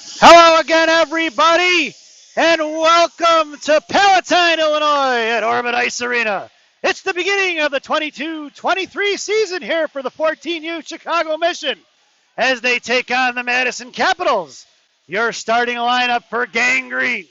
Hello again, everybody, and welcome to Palatine, Illinois at Ormond Ice Arena. It's the beginning of the 22-23 season here for the 14U Chicago Mission as they take on the Madison Capitals. Your starting lineup for Gang Green: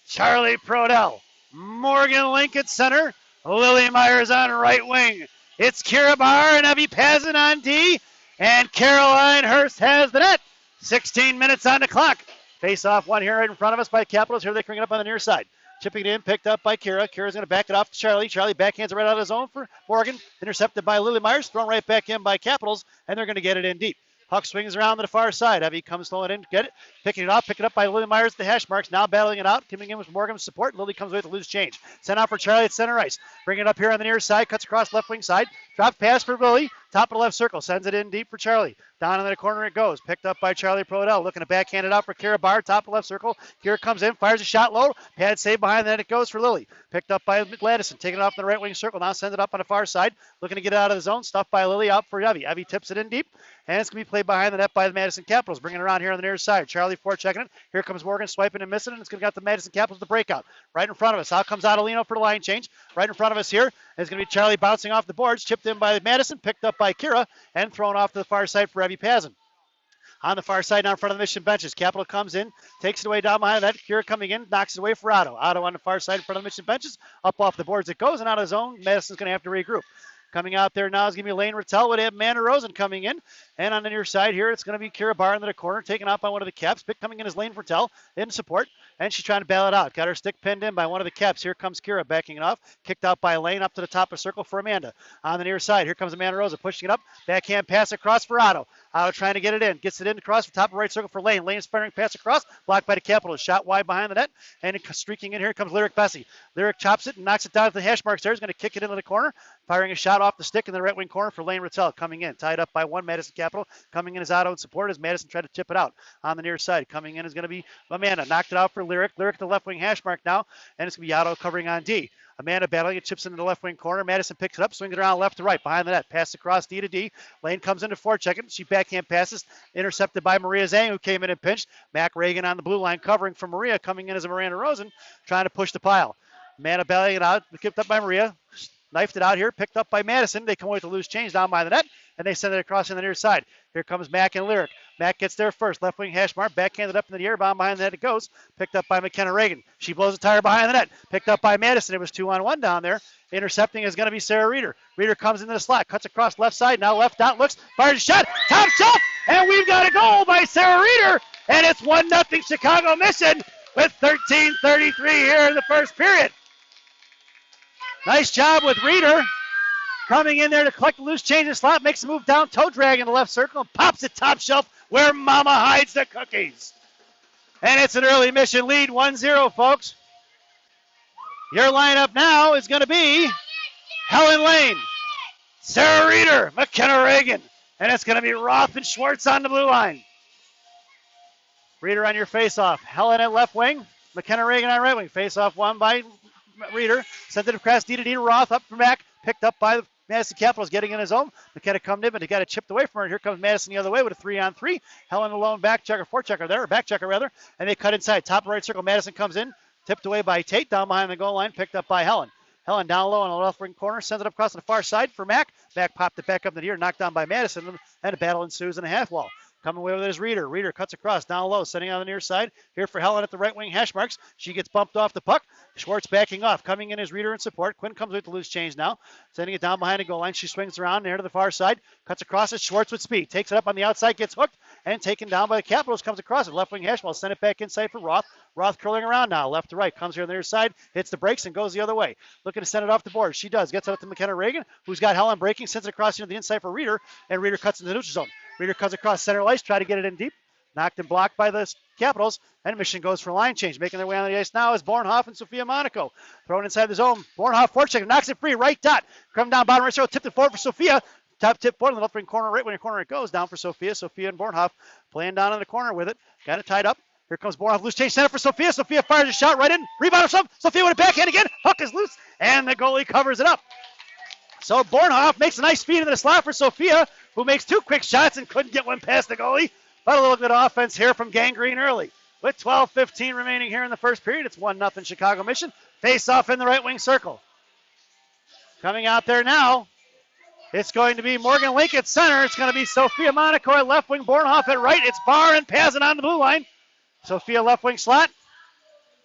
Charlie Prodell, Morgan Link at center, Lily Myers on right wing. It's Kira Barr and Evie Pazin on D, and Caroline Hurst has the net. 16 minutes on the clock. Face off one here right in front of us by Capitals. Here they bring it up on the near side. Chipping it in, picked up by Kira. Kira's going to back it off to Charlie. Charlie backhands it right out of his zone for Morgan. Intercepted by Lily Myers. Thrown right back in by Capitals, and they're going to get it in deep. Puck swings around to the far side. Evie comes throwing it in, get it, picking it off, pick it up by Lily Myers at the hash marks. Now battling it out, coming in with Morgan's support. Lily comes with a loose change. Sent out for Charlie at center ice. Bring it up here on the near side, cuts across left wing side. Drop pass for Lily. Top of the left circle, sends it in deep for Charlie. Down in the corner it goes. Picked up by Charlie Prodell. Looking to backhand it out for Kira Barr. Top of left circle. Kira comes in, fires a shot low. Pad save behind, then it goes for Lily. Picked up by Madison. Taking it off in the right wing circle. Now sends it up on the far side. Looking to get it out of the zone. Stuffed by Lily, out for Evie. Evie tips it in deep. And it's going to be played behind the net by the Madison Capitals. Bringing it around here on the near side. Charlie forechecking it. Here comes Morgan swiping and missing. And it's going to get the Madison Capitals the breakout. Right in front of us. Out comes Adelino for the line change. Right in front of us here. It's going to be Charlie bouncing off the boards. Chipped in by Madison. Picked up by Kira. And thrown off to the far side for Evie Pazin. On the far side, now in front of the Mission benches. Capital comes in, takes it away down behind that. Kira coming in, knocks it away for Otto. Otto on the far side in front of the Mission benches. Up off the boards it goes, and out of zone. Madison's going to have to regroup. Coming out there now is going to be Lane Rattel with Amanda Rosen coming in. And on the near side here, it's going to be Kira Barr into the corner, taken out by one of the Caps. Pick coming in is Lane Rattel in support. And she's trying to bail it out. Got her stick pinned in by one of the Caps. Here comes Kira backing it off. Kicked out by Lane up to the top of the circle for Amanda. On the near side, here comes Amanda Rosen pushing it up. Backhand pass across for Otto. Otto trying to get it in. Gets it in across the top of right circle for Lane. Lane firing pass across. Blocked by the Capitals. Shot wide behind the net. And streaking in here comes Lyric Bessie. Lyric chops it and knocks it down to the hash marks there. He's going to kick it into the corner. Firing a shot off the stick in the right wing corner for Lane Rattel. Coming in. Tied up by one Madison Capital. Coming in is Otto in support as Madison tried to chip it out. On the near side. Coming in is going to be Amanda. Knocked it out for Lyric. Lyric to the left wing hash mark now. And it's going to be Otto covering on D. Amanda battling it, chips into the left wing corner. Madison picks it up, swings it around left to right, behind the net. Pass across D to D. Lane comes into forechecking. She backhand passes, intercepted by Maria Zhang, who came in and pinched. Mac Reagan on the blue line covering for Maria, coming in as a Miranda Rosen, trying to push the pile. Amanda battling it out, kicked up by Maria. Knifed it out here, picked up by Madison. They come away with a loose change down by the net, and they send it across in the near side. Here comes Mac and Lyric. Mac gets there first. Left wing hash mark. Backhanded up in the air. Bomb behind the net it goes. Picked up by McKenna Reagan. She blows a tire behind the net. Picked up by Madison. It was 2-on-1 down there. Intercepting is going to be Sarah Reeder. Reeder comes into the slot. Cuts across left side. Now left out. Looks. Fires a shot. Top shelf. And we've got a goal by Sarah Reeder. And it's 1-0 Chicago Mission with 13:33 here in the first period. Nice job with Reeder. Coming in there to collect the loose change in the slot, makes a move down, toe drag in the left circle, and pops it top shelf where Mama hides the cookies. And it's an early Mission lead, 1-0, folks. Your lineup now is going to be Helen Lane, Sarah Reeder, McKenna Reagan, and it's going to be Roth and Schwartz on the blue line. Reeder on your face-off. Helen at left wing, McKenna Reagan on right wing. Face-off won by Reeder. Sent it across D to D to Roth, up from back, picked up by the Madison Capitals, getting in his own. McKenna come in, but he got it chipped away from her. Here comes Madison the other way with a 3-on-3. Helen alone, back checker, forechecker there, or back checker rather, and they cut inside. Top right circle, Madison comes in, tipped away by Tate, down behind the goal line, picked up by Helen. Helen down low on the left wing corner, sends it up across to the far side for Mac. Mac popped it back up in the air, knocked down by Madison, and a battle ensues in the half wall. Coming away with it is Reeder. Reeder cuts across, down low, sending on the near side. Here for Helen at the right wing hash marks. She gets bumped off the puck. Schwartz backing off. Coming in is Reeder in support. Quinn comes with the loose change now. Sending it down behind the goal line. She swings around there to the far side. Cuts across it. Schwartz with speed. Takes it up on the outside. Gets hooked. And taken down by the Capitals. Comes across it. Left wing hash ball. Send it back inside for Roth. Roth curling around now. Left to right. Comes here on the near side. Hits the brakes and goes the other way. Looking to send it off the board. She does. Gets it up to McKenna Reagan, who's got Helen breaking. Sends it across into the inside for Reeder. And Reeder cuts into the neutral zone. Reeder comes across center ice. Try to get it in deep. Knocked and blocked by the Capitals, and Mission goes for line change. Making their way on the ice now is Bornhoff and Sophia Monaco. Thrown inside the zone. Bornhoff forecheck, knocks it free, right dot. Come down bottom right circle, tipped it forward for Sophia. Top tip forward in the left wing corner, right wing corner it goes. Down for Sophia. Sophia and Bornhoff playing down in the corner with it. Got it tied up. Here comes Bornhoff, loose change center for Sophia. Sophia fires a shot right in. Rebound herself. Sophia with a backhand again. Puck is loose, and the goalie covers it up. So Bornhoff makes a nice feed into the slot for Sophia, who makes two quick shots and couldn't get one past the goalie. But a little bit of offense here from Gang Green early. with 12:15 remaining here in the first period. It's 1-0 Chicago Mission. Face off in the right wing circle. Coming out there now, it's going to be Morgan Link at center. It's going to be Sophia Monaco at left wing, Bornhoff at right. It's Barr and Pazin on the blue line. Sophia left wing slot.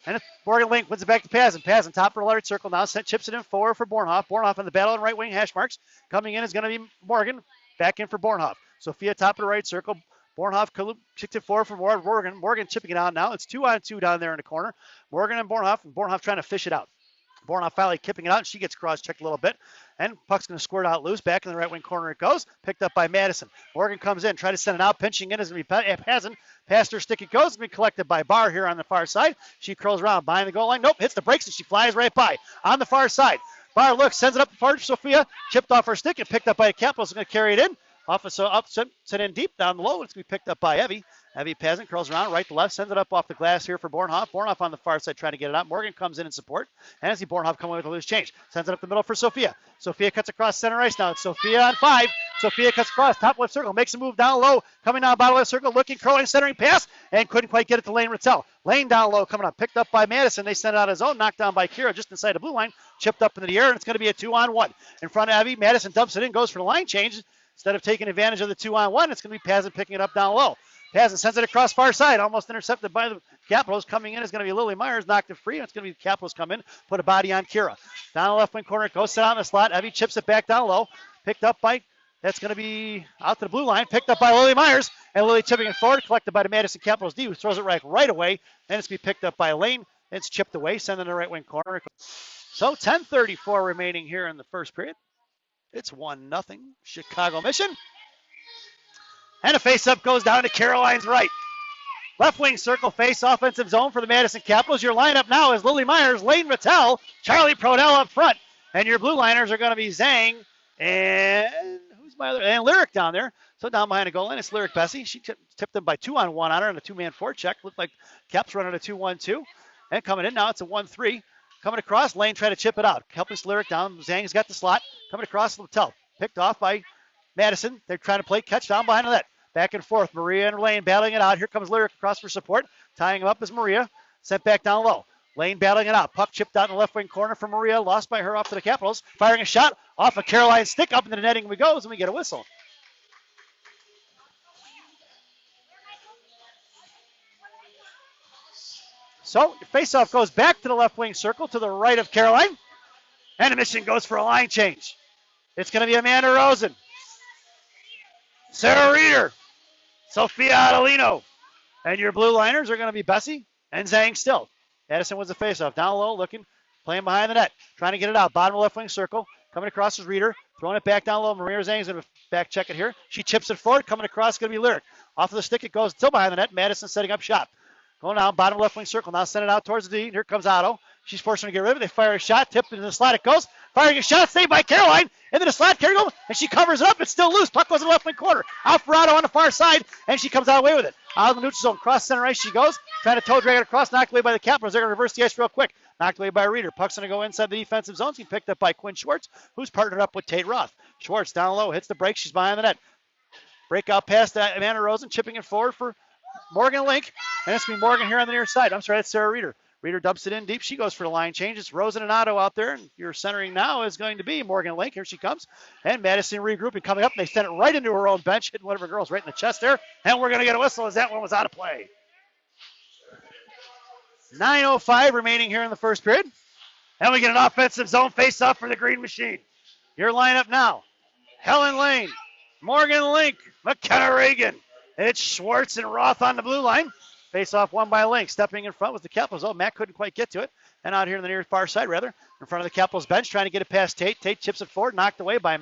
And Morgan Link wins it back to Pazin. Pazin top of the right circle now. Chips it in forward for Bornhoff. Bornhoff in the battle on right wing hash marks. Coming in is going to be Morgan. Back in for Bornhoff. Sophia top of the right circle. Bornhoff kicked it forward for Morgan. Morgan chipping it out now. It's 2-on-2 down there in the corner. Morgan and Bornhoff trying to fish it out. Bornhoff finally kipping it out, and she gets cross-checked a little bit. And puck's going to squirt out loose. Back in the right wing corner it goes. Picked up by Madison. Morgan comes in, try to send it out. Pinching in is going to be Pazin. Past her stick it goes. It's going to be collected by Barr here on the far side. She curls around behind the goal line. Nope, hits the brakes, and she flies right by on the far side. Barr looks, sends it up for Sophia. Chipped off her stick and picked up by Capitals. Going to carry it in. Sent in deep down the low. It's going to be picked up by Evie. Evie Pazin curls around right to left, sends it up off the glass here for Bornhoff. Bornhoff on the far side trying to get it out. Morgan comes in support. And as Bornhoff coming with a loose change. Sends it up the middle for Sophia. Sophia cuts across center ice now. It's Sophia on 5. Sophia cuts across top left circle. Makes a move down low. Coming down bottom left circle. Looking, curling, centering pass. And couldn't quite get it to Lane Rattel. Lane down low coming up. Picked up by Madison. They send it out his own. Knocked down by Kira just inside the blue line. Chipped up into the air. And it's going to be a 2-on-1. In front of Evie. Madison dumps it in. Goes for the line change. Instead of taking advantage of the 2-on-1, it's going to be Pazin picking it up down low. Pazin sends it across far side, almost intercepted by the Capitals. Coming in is going to be Lily Myers, knocked it free, and it's going to be the Capitals come in, put a body on Kira. Down the left wing corner, goes sit out in the slot. Evie chips it back down low. Picked up by, that's going to be out to the blue line, picked up by Lily Myers, and Lily chipping it forward, collected by the Madison Capitals D, who throws it right away, and it's going to be picked up by Lane. It's chipped away, sent in the right wing corner. So 10:34 remaining here in the first period. It's 1-0 Chicago Mission. And a face-up goes down to Caroline's right. Left wing circle face offensive zone for the Madison Capitals. Your lineup now is Lily Myers, Lane Rattel, Charlie Prodell up front. And your blue liners are going to be Zhang and who's my other? And Lyric down there. So down behind the goal line, it's Lyric Bessie. She tipped them by 2-on-1 on her on a 2-man forecheck. Looked like Caps running a 2-1-2. And coming in now, it's a 1-3. Coming across, Lane trying to chip it out. Helping Lyric down. Zhang's got the slot. Coming across, Rattel. Picked off by Madison. They're trying to play catch down behind the net. Back and forth. Maria and Lane battling it out. Here comes Lyric across for support. Tying him up is Maria. Sent back down low. Lane battling it out. Puck chipped out in the left wing corner for Maria. Lost by her off to the Capitals. Firing a shot off of Caroline's stick. Up into the netting we goes, and we get a whistle. So your faceoff goes back to the left wing circle to the right of Caroline. And the Mission goes for a line change. It's going to be Amanda Rosen, Sarah Reeder, Sophia Adelino. And your blue liners are going to be Bessie and Zhang still. Madison wins the faceoff. Down low, looking, playing behind the net. Trying to get it out. Bottom left wing circle. Coming across is Reeder. Throwing it back down low. Maria Zhang's going to back check it here. She chips it forward. Coming across is going to be Lyric. Off of the stick, it goes still behind the net. Madison setting up shot. Going down, bottom left wing circle. Now send it out towards the D. Here comes Otto. She's forced to get rid of it. They fire a shot. Tipped into the slot. It goes. Firing a shot. Saved by Caroline. Into the slot. Carry goal. And she covers it up. It's still loose. Puck goes in the left wing corner. Out for Otto on the far side. And she comes out away with it. Out of the neutral zone. Cross center ice she goes. Trying to toe drag it across. Knocked away by the Capitals. They're going to reverse the ice real quick. Knocked away by Reeder. Puck's going to go inside the defensive zone. She's picked up by Quinn Schwartz, who's partnered up with Tate Roth. Schwartz down low. Hits the break. She's behind the net. Breakout pass to Amanda Rosen. Chipping it forward for Morgan Link. And it's going to be Morgan here on the near side. I'm sorry, that's Sarah Reeder. Reeder dumps it in deep. She goes for the line change. It's Rosen and Otto out there. And your centering now is going to be Morgan Link. Here she comes. And Madison regrouping coming up. And they send it right into her own bench. Hitting one of her girls right in the chest there. And we're going to get a whistle as that one was out of play. 9:05 remaining here in the first period. And we get an offensive zone face-off for the Green Machine. Your lineup now. Helen Lane, Morgan Link, McKenna Reagan. It's Schwartz and Roth on the blue line. Face-off won by Link. Stepping in front was the Capitals. Oh, Matt couldn't quite get to it. And out here on the near far side, rather, in front of the Capitals bench, trying to get it past Tate. Tate chips it forward, knocked away by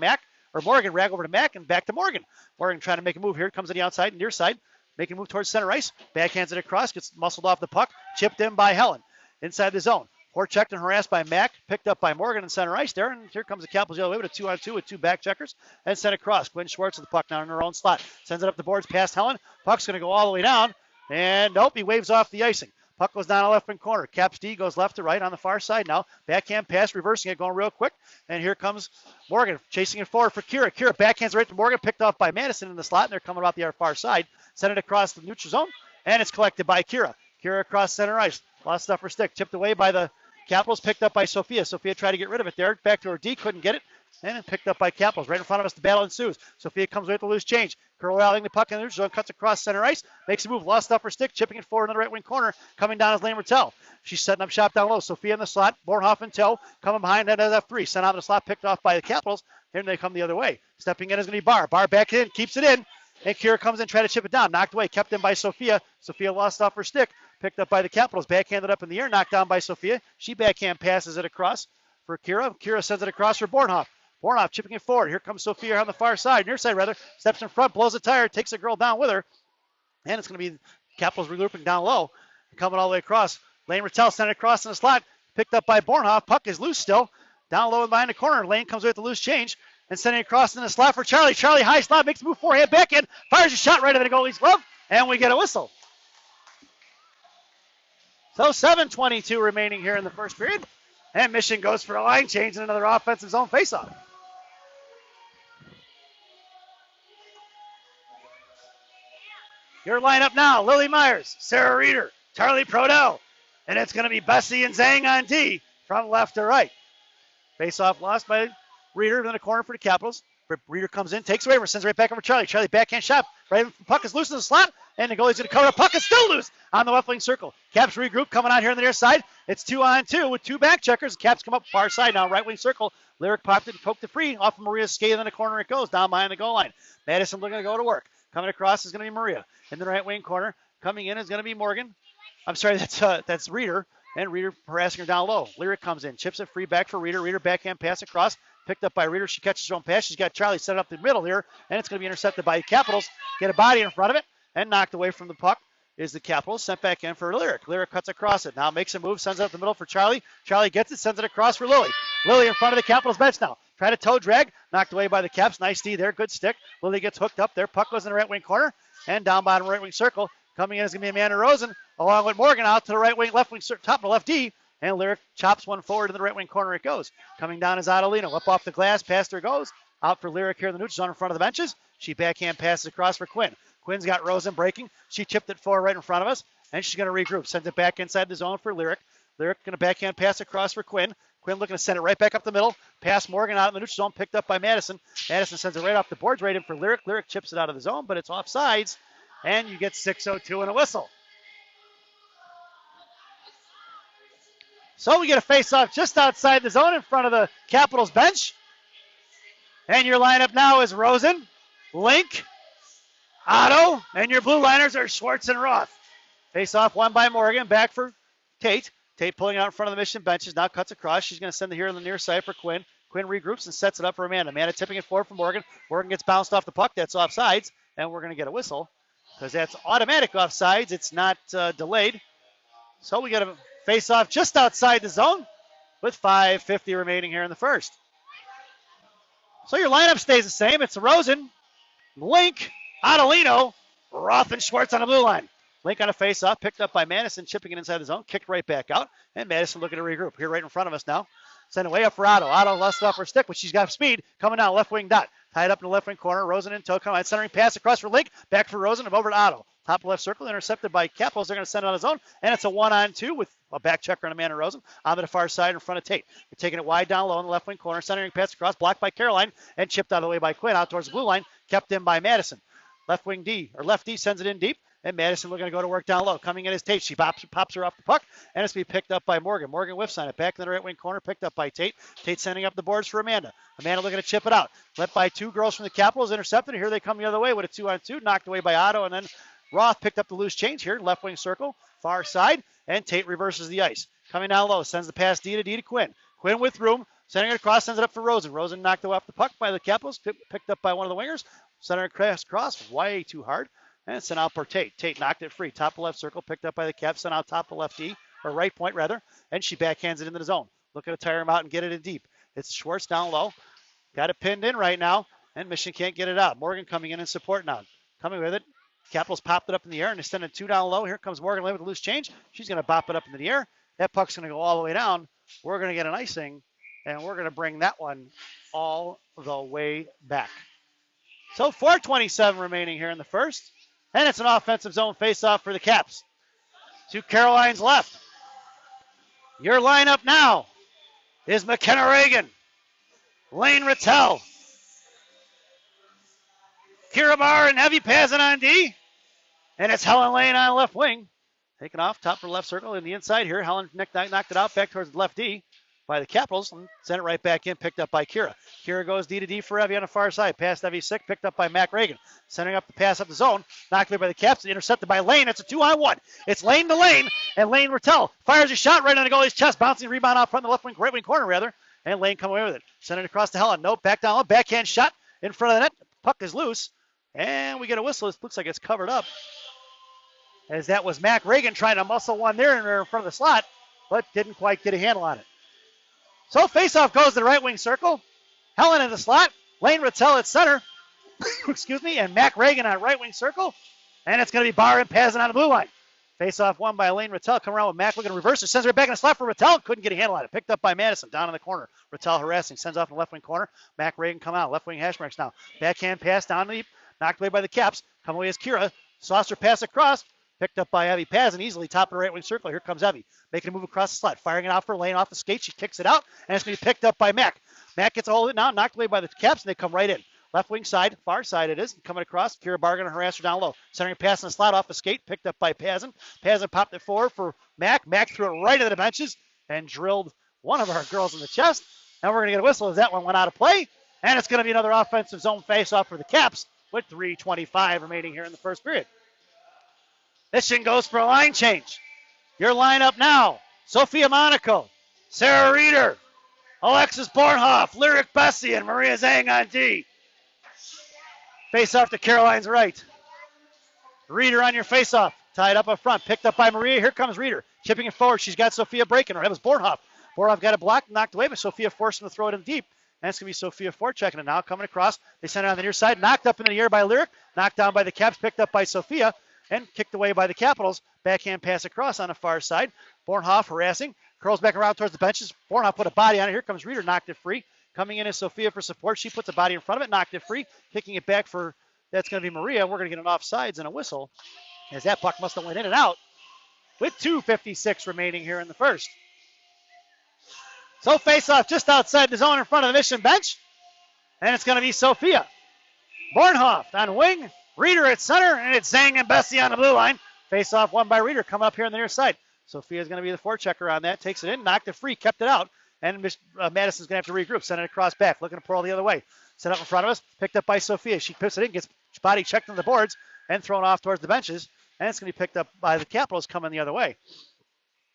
Morgan. Rag over to Mac and back to Morgan. Morgan trying to make a move here. Comes to the outside, near side. Making a move towards center ice. Backhands it across. Gets muscled off the puck. Chipped in by Helen. Inside the zone. Checked and harassed by Mac. Picked up by Morgan in center ice there. And here comes the Capitals the other way with a 2-on-2 with two back checkers. And sent across. Quinn Schwartz with the puck now in her own slot. Sends it up the boards past Helen. Puck's going to go all the way down. And nope, he waves off the icing. Puck goes down the left wing corner. Caps D goes left to right on the far side now. Backhand pass, reversing it, going real quick. And here comes Morgan, chasing it forward for Kira. Kira backhands right to Morgan, picked off by Madison in the slot. And they're coming about the far side. Send it across the neutral zone. And it's collected by Kira. Kira across center ice. Lost upper stick. Tipped away by the Capitals. Picked up by Sophia. Sophia tried to get rid of it there. Back to her D. Couldn't get it. And picked up by Capitals. Right in front of us, the battle ensues. Sophia comes away with the loose change. Curl rallying the puck in the zone, cuts across center ice, makes a move, lost upper stick, chipping it forward in the right wing corner. Coming down is Lane Rattel. She's setting up shop down low. Sophia in the slot, Bornhoff in tow, coming behind that F3. Sent out in the slot, picked off by the Capitals. Here they come the other way. Stepping in is going to be Barr. Barr back in, keeps it in. And Kira comes in, try to chip it down. Knocked away, kept in by Sophia. Sophia lost off her stick, picked up by the Capitals. Backhanded up in the air, knocked down by Sophia. She backhand passes it across for Kira. Kira sends it across for Bornhoff. Bornhoff chipping it forward. Here comes Sophia on the far side, near side rather. Steps in front, blows a tire, takes a girl down with her. And it's going to be Capitals regrouping down low. Coming all the way across. Lane Rattel sent it across in the slot. Picked up by Bornhoff. Puck is loose still. Down low and behind the corner. Lane comes away with the loose change. And sending it across in the slot for Charlie. Charlie high slot, makes a move forehand, back in. Fires a shot right into the goalie's glove. And we get a whistle. So 7:22 remaining here in the first period. And Mission goes for a line change and another offensive zone faceoff. Your lineup now, Lily Myers, Sarah Reeder, Charlie Prodell. And it's going to be Bessie and Zhang on D from left to right. Face-off lost by Reeder in the corner for the Capitals. Reeder comes in, takes away, sends right back over Charlie. Charlie backhand shot. Right, puck is loose in the slot, and the goalie's going to cover. Puck is still loose on the left wing circle. Caps regroup coming out here on the near side. It's 2-on-2 with two back checkers. Caps come up far side now, right wing circle. Lyric popped it and poked it free. Off of Maria's skate in the corner it goes, down behind the goal line. Madison looking to go to work. Coming across is going to be Maria. In the right wing corner, coming in is going to be Morgan. I'm sorry, that's Reeder. And Reeder harassing her down low. Lyric comes in, chips it free back for Reeder. Reeder backhand pass across. Picked up by Reeder. She catches her own pass. She's got Charlie set up the middle here. And it's going to be intercepted by the Capitals. Get a body in front of it. And knocked away from the puck is the Capitals. Sent back in for Lyric. Lyric cuts across it. Now makes a move. Sends it up the middle for Charlie. Charlie gets it. Sends it across for Lily. Lily in front of the Capitals bench now. Try to toe drag. Knocked away by the Caps. Nice D there. Good stick. Lily gets hooked up there. Puck goes in the right wing corner. And down bottom right wing circle. Coming in is going to be Amanda Rosen. Along with Morgan out to the right wing, left wing, top of the left D. And Lyric chops one forward in the right wing corner it goes. Coming down is Adelino. Up off the glass, past her goes. Out for Lyric here in the neutral zone in front of the benches. She backhand passes across for Quinn. Quinn's got Rosen breaking. She chipped it forward right in front of us. And she's going to regroup. Sends it back inside the zone for Lyric. Lyric going to backhand pass across for Quinn. Quinn looking to send it right back up the middle. Pass Morgan out in the neutral zone. Picked up by Madison. Madison sends it right off the boards right in for Lyric. Lyric chips it out of the zone, but it's offsides. And you get 6:02 and a whistle. So we get a face-off just outside the zone in front of the Capitals bench. And your lineup now is Rosen, Link, Otto, and your blue liners are Schwartz and Roth. Face-off won by Morgan, back for Tate. Tate pulling out in front of the Mission benches, now cuts across. She's going to send it here on the near side for Quinn. Quinn regroups and sets it up for Amanda. Amanda tipping it forward for Morgan. Morgan gets bounced off the puck. That's offsides, and we're going to get a whistle because that's automatic offsides. It's not delayed. So we get a face-off just outside the zone with 5:50 remaining here in the first. So your lineup stays the same. It's Rosen, Link, Adelino, Roth, and Schwartz on the blue line. Link on a face-off, picked up by Madison, chipping it inside the zone, kicked right back out, and Madison looking to regroup. Here right in front of us now. Send it way up for Otto. Otto lost off her stick, but she's got speed. Coming down, left wing dot. Tied up in the left wing corner. Rosen in tow. Coming out, centering pass across for Link. Back for Rosen and over to Otto. Top left circle, intercepted by Capitals. They're going to send it on his own, and it's a 1-on-2 with a back checker on Amanda Rosen. On the far side in front of Tate. They're taking it wide down low in the left wing corner. Centering pass across, blocked by Caroline, and chipped out of the way by Quinn. Out towards the blue line, kept in by Madison. Left D sends it in deep. And Madison looking to go to work down low. Coming in is Tate. She pops her off the puck, and it's to be picked up by Morgan. Morgan whiffs on it. Back in the right wing corner, picked up by Tate. Tate sending up the boards for Amanda. Amanda looking to chip it out. Left by two girls from the Capitals, intercepted. Here they come the other way with a 2-on-2. Knocked away by Otto, and then Roth picked up the loose change here. Left wing circle, far side, and Tate reverses the ice. Coming down low, sends the pass D to Quinn. Quinn with room, sending it across, sends it up for Rosen. Rosen knocked off the puck by the Capitals, picked up by one of the wingers. Centering across, way too hard. And sent out for Tate. Tate knocked it free. Top of left circle, picked up by the Caps, sent out top of left D, or right point rather, and she backhands it into the zone. Looking to tire him out and get it in deep. It's Schwartz down low. Got it pinned in right now, and Mission can't get it out. Morgan coming in and support now. Coming with it. Capitals popped it up in the air, and they're sending two down low. Here comes Morgan with a loose change. She's going to bop it up into the air. That puck's going to go all the way down. We're going to get an icing, and we're going to bring that one all the way back. So 4:27 remaining here in the first. And it's an offensive zone faceoff for the Caps. to Caroline's left. Your lineup now is McKenna Reagan, Lane Rattel, Kira Barr and Evie Pazin on D. And it's Helen Lane on left wing. Taken off, top of the left circle in the inside here. Helen knocked it out back towards the left D by the Capitals and sent it right back in, picked up by Kira. Kira goes D to D for Evie on the far side. Past Evie sick, picked up by Mac Reagan. Centering up the pass up the zone. Knocked away by the Caps, intercepted by Lane. It's a 2-on-1. It's Lane to Lane, and Lane Rattel fires a shot right on the goalie's chest, bouncing rebound out front of the left wing, right wing corner rather, and Lane come away with it. Send it across to Helen. Nope, back down low, backhand shot in front of the net. Puck is loose, and we get a whistle. It looks like it's covered up, as that was Mac Reagan trying to muscle one there in front of the slot, but didn't quite get a handle on it. So faceoff goes to the right wing circle. Helen in the slot. Lane Rattel at center. Excuse me. And Mac Reagan on right wing circle. And it's going to be Barr and Pazin on the blue line. Faceoff won by Lane Rattel. Come around with Mac looking to reverse it. Sends her back in the slot for Rattel. Couldn't get a handle on it. Picked up by Madison down in the corner. Rattel harassing. Sends off in the left wing corner. Mac Reagan come out. Left wing hash marks now. Backhand pass down deep. Knocked away by the Caps. Come away as Kira. Saucer pass across. Picked up by Evie Pazin, easily top of the right wing circle. Here comes Evie, making a move across the slot, firing it out for Lane off the skate. She kicks it out, and it's going to be picked up by Mac. Mac gets a hold of it now, knocked away by the Caps, and they come right in. Left wing side, far side it is, coming across. Kira Barr going to harass her down low. Centering a pass in the slot off the skate, picked up by Pazin. Pazin popped it forward for Mac. Mac threw it right into the benches and drilled one of our girls in the chest. And we're going to get a whistle as that one went out of play. And it's going to be another offensive zone face-off for the Caps with 3:25 remaining here in the first period. This thing goes for a line change. Your lineup now: Sophia Monaco, Sarah Reeder, Alexis Bornhoff, Lyric Bessie, and Maria Zhang on D. Face off to Caroline's right. Reeder on your face off. Tied up front. Picked up by Maria. Here comes Reeder. Chipping it forward. She's got Sophia breaking her. That was Bornhoff. Bornhoff got a block, knocked away, but Sophia forced him to throw it in deep. And it's going to be Sophia forechecking it now. Coming across. They send it on the near side. Knocked up into the air by Lyric. Knocked down by the Caps. Picked up by Sophia. And kicked away by the Capitals. Backhand pass across on the far side. Bornhoff harassing. Curls back around towards the benches. Bornhoff put a body on it. Here comes Reeder. Knocked it free. Coming in is Sophia for support. She puts a body in front of it. Knocked it free. Kicking it back for, that's going to be Maria. We're going to get an offsides and a whistle, as that puck must have went in and out with 2:56 remaining here in the first. So face off just outside the zone in front of the Mission bench. And it's going to be Sophia. Bornhoff on wing. Reeder at center, and it's Zhang and Bessie on the blue line. Face off won by Reeder. Come up here on the near side. Sophia's going to be the forechecker on that. Takes it in, knocked it free, kept it out. And Madison's going to have to regroup. Send it across back, looking to pull the other way. Set up in front of us, picked up by Sophia. She puts it in, gets body checked on the boards, and thrown off towards the benches. And it's going to be picked up by the Capitals coming the other way.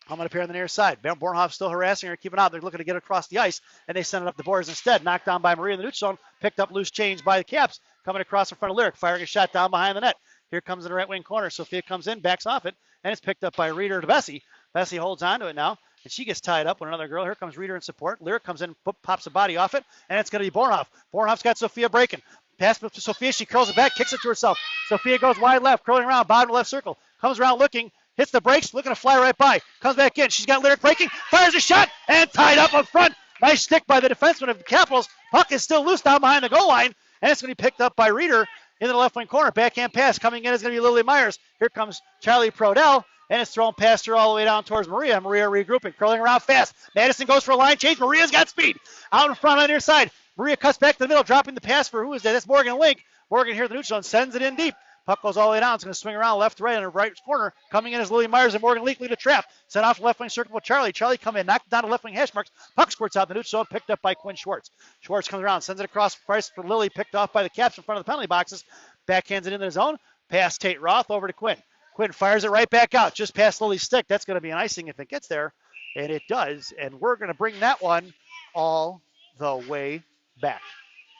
Coming up here on the near side. Bornhoff still harassing her, keeping out. They're looking to get across the ice, and they send it up the boards instead. Knocked down by Maria in the neutral zone. Picked up loose change by the Caps. Coming across in front of Lyric, firing a shot down behind the net. Here comes in the right wing corner. Sophia comes in, backs off it, and it's picked up by Reeder to Bessie. Bessie holds on to it now, and she gets tied up with another girl. Here comes Reeder in support. Lyric comes in, pops a body off it, and it's going to be Bornhoff. Bornhoff's got Sophia breaking. Pass to Sophia. She curls it back, kicks it to herself. Sophia goes wide left, curling around, bottom left circle. Comes around looking, hits the brakes, looking to fly right by. Comes back in. She's got Lyric breaking, fires a shot, and tied up front. Nice stick by the defenseman of the Capitals. Puck is still loose down behind the goal line, and it's going to be picked up by Reeder into the left wing corner. Backhand pass coming in is going to be Lily Myers. Here comes Charlie Prodell, and it's thrown past her all the way down towards Maria. Maria regrouping, curling around fast. Madison goes for a line change. Maria's got speed. Out in front on the near side. Maria cuts back to the middle, dropping the pass for who is that? That's Morgan Link. Morgan here at the neutral zone sends it in deep. Puck goes all the way down. It's going to swing around left to right in the right corner. Coming in is Lily Myers and Morgan Leak lead a trap. Sent off the left wing circle with Charlie. Charlie come in, knocked down to left wing hash marks. Puck squirts out the neutral zone, picked up by Quinn Schwartz. Schwartz comes around, sends it across price for Lily, picked off by the Caps in front of the penalty boxes. Backhands it into the zone. Pass Tate Roth over to Quinn. Quinn fires it right back out, just past Lily's stick. That's going to be an icing if it gets there. And it does. And we're going to bring that one all the way back.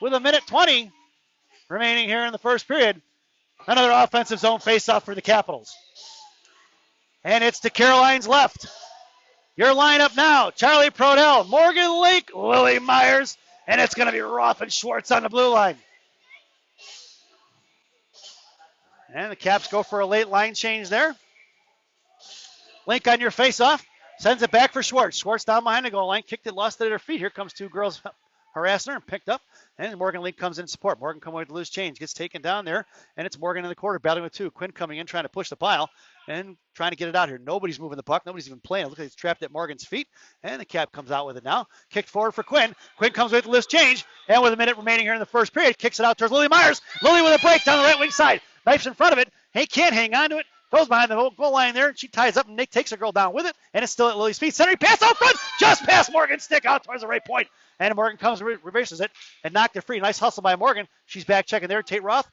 With 1:20 remaining here in the first period. Another offensive zone faceoff for the Capitals. And it's to Caroline's left. Your lineup now: Charlie Prodell, Morgan Lake, Lily Myers, and it's going to be Roth and Schwartz on the blue line. And the Caps go for a late line change there. Link on your faceoff. Sends it back for Schwartz. Schwartz down behind the goal line. Kicked it, lost it at her feet. Here comes two girls harassing her and picked up. And Morgan Link comes in support. Morgan coming with the loose change. Gets taken down there. And it's Morgan in the corner battling with two. Quinn coming in trying to push the pile. and trying to get it out here. Nobody's moving the puck. Nobody's even playing. It looks like it's trapped at Morgan's feet, and the Cap comes out with it now. Kicked forward for Quinn. Quinn comes with the list change, and with a minute remaining here in the first period, kicks it out towards Lily Myers. Lily with a break down the right wing side. Knife's in front of it. He can't hang on to it. Goes behind the goal line there, and she ties up, and Nick takes her girl down with it, and it's still at Lily's feet. Centering pass out front, just past Morgan's stick out towards the right point. And Morgan comes and reverses it and knocked it free. Nice hustle by Morgan. She's back checking there. Tate Roth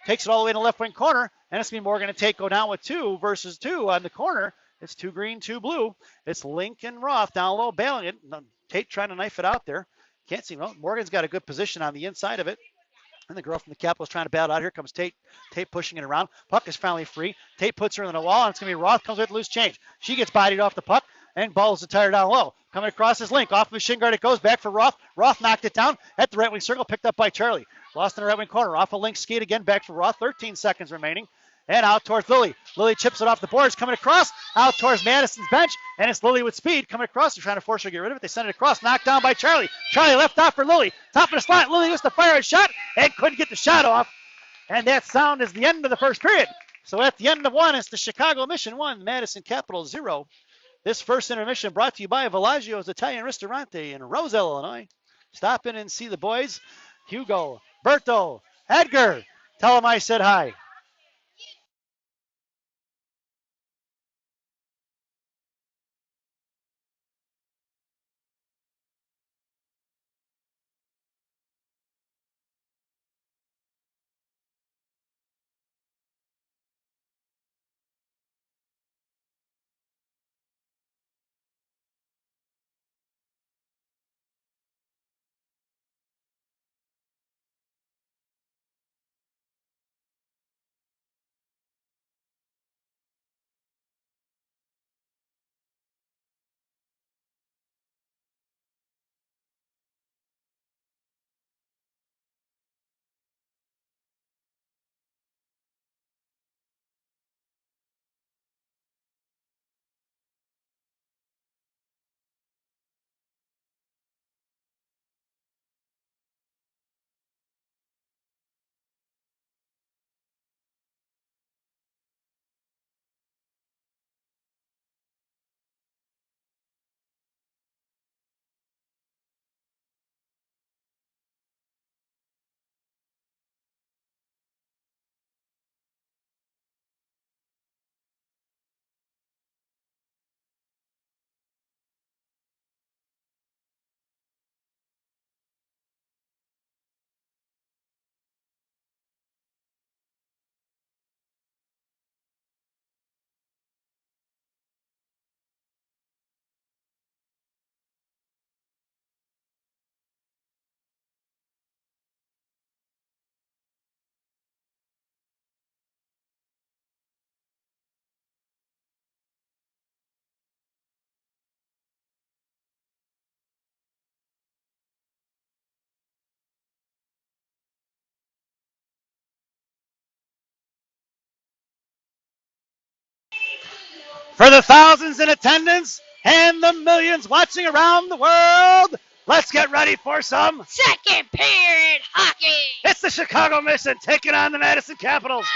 takes it all the way in the left wing corner, and it's going to be Morgan and Tate go down with 2 versus 2 on the corner. It's 2 green, 2 blue. It's Link and Roth down low, bailing it. Tate trying to knife it out there. Can't see. Well, Morgan's got a good position on the inside of it. And the girl from the Capitals trying to battle out. Here comes Tate. Tate pushing it around. Puck is finally free. Tate puts her in the wall, and it's going to be Roth comes with loose change. She gets bodied off the puck and balls the tire down low. Coming across his Link. Off of his shin guard it goes. Back for Roth. Roth knocked it down at the right wing circle. Picked up by Charlie. Lost in the right wing corner. Off of Link skate again. Back for Roth. 13 seconds remaining. And out towards Lily. Lily chips it off the boards. Coming across. Out towards Madison's bench. And it's Lily with speed. Coming across. They're trying to force her to get rid of it. They send it across. Knocked down by Charlie. Charlie left off for Lily. Top of the slot. Lily was to fire a shot and couldn't get the shot off. And that sound is the end of the first period. So at the end of 1, it's the Chicago Mission 1, Madison Capitals 0. This first intermission brought to you by Villaggio's Italian Ristorante in Roselle, Illinois. Stop in and see the boys. Hugo, Berto, Edgar. Tell them I said hi. For the thousands in attendance and the millions watching around the world, let's get ready for some second period hockey. It's the Chicago Mission taking on the Madison Capitals.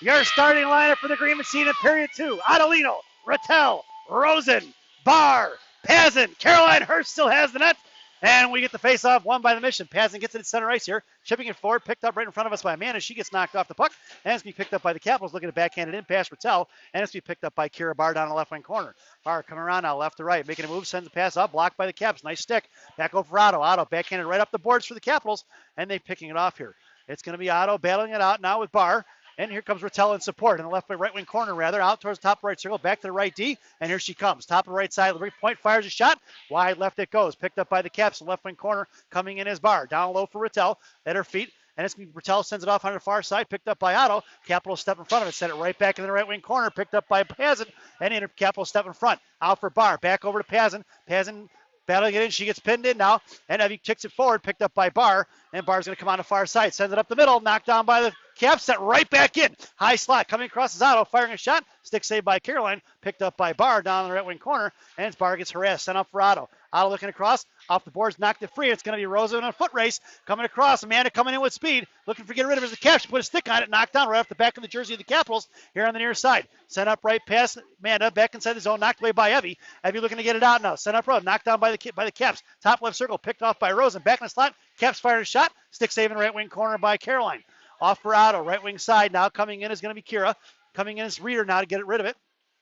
Your starting lineup for the Green Machine in period 2. Adelino, Rattel, Rosen, Barr, Pazin. Caroline Hurst still has the net. And we get the face-off won by the Mission. Pazin gets it at center ice here. Chipping it forward, picked up right in front of us by Amanda. She gets knocked off the puck. And it's going to be picked up by the Capitals. Looking to backhand it in past Rattel. And it's going to be picked up by Kira Barr down the left wing corner. Barr coming around now, left to right. Making a move, sends the pass up. Blocked by the Caps. Nice stick. Back over for Otto. Otto backhanded right up the boards for the Capitals. And they picking it off here. It's going to be Otto battling it out now with Barr. And here comes Rattel in support in the left right wing corner, rather, out towards the top right circle, back to the right D, and here she comes. Top of the right side, the point fires a shot. Wide left it goes. Picked up by the Caps in the left wing corner, coming in as Barr. Down low for Rattel at her feet. And it's Rattel sends it off on the far side, picked up by Otto. Capital step in front of it, sent it right back in the right wing corner, picked up by Pazin, and in Capital step in front. Out for Barr, back over to Pazin. Pazin battling it in, she gets pinned in now, and Evie kicks it forward, picked up by Barr, and Barr's going to come on the far side, sends it up the middle, knocked down by the Caps, set right back in. High slot, coming across his Otto, firing a shot, stick saved by Caroline, picked up by Barr down in the right wing corner, and Barr gets harassed, sent up for Otto. Otto looking across. Off the boards, knocked it free. It's going to be Rosa in a foot race. Coming across. Amanda coming in with speed. Looking for get rid of it as the cap. She put a stick on it. Knocked down right off the back of the jersey of the Capitals here on the near side. Sent up right past Amanda. Back inside the zone. Knocked away by Evie. Evie looking to get it out now. Sent up road. Knocked down by the Caps. Top left circle. Picked off by Rosen. Back in the slot. Caps fired a shot. Stick saving right wing corner by Caroline. Off for Otto. Right wing side now. Coming in is going to be Kira. Coming in is Reeder now to get rid of it.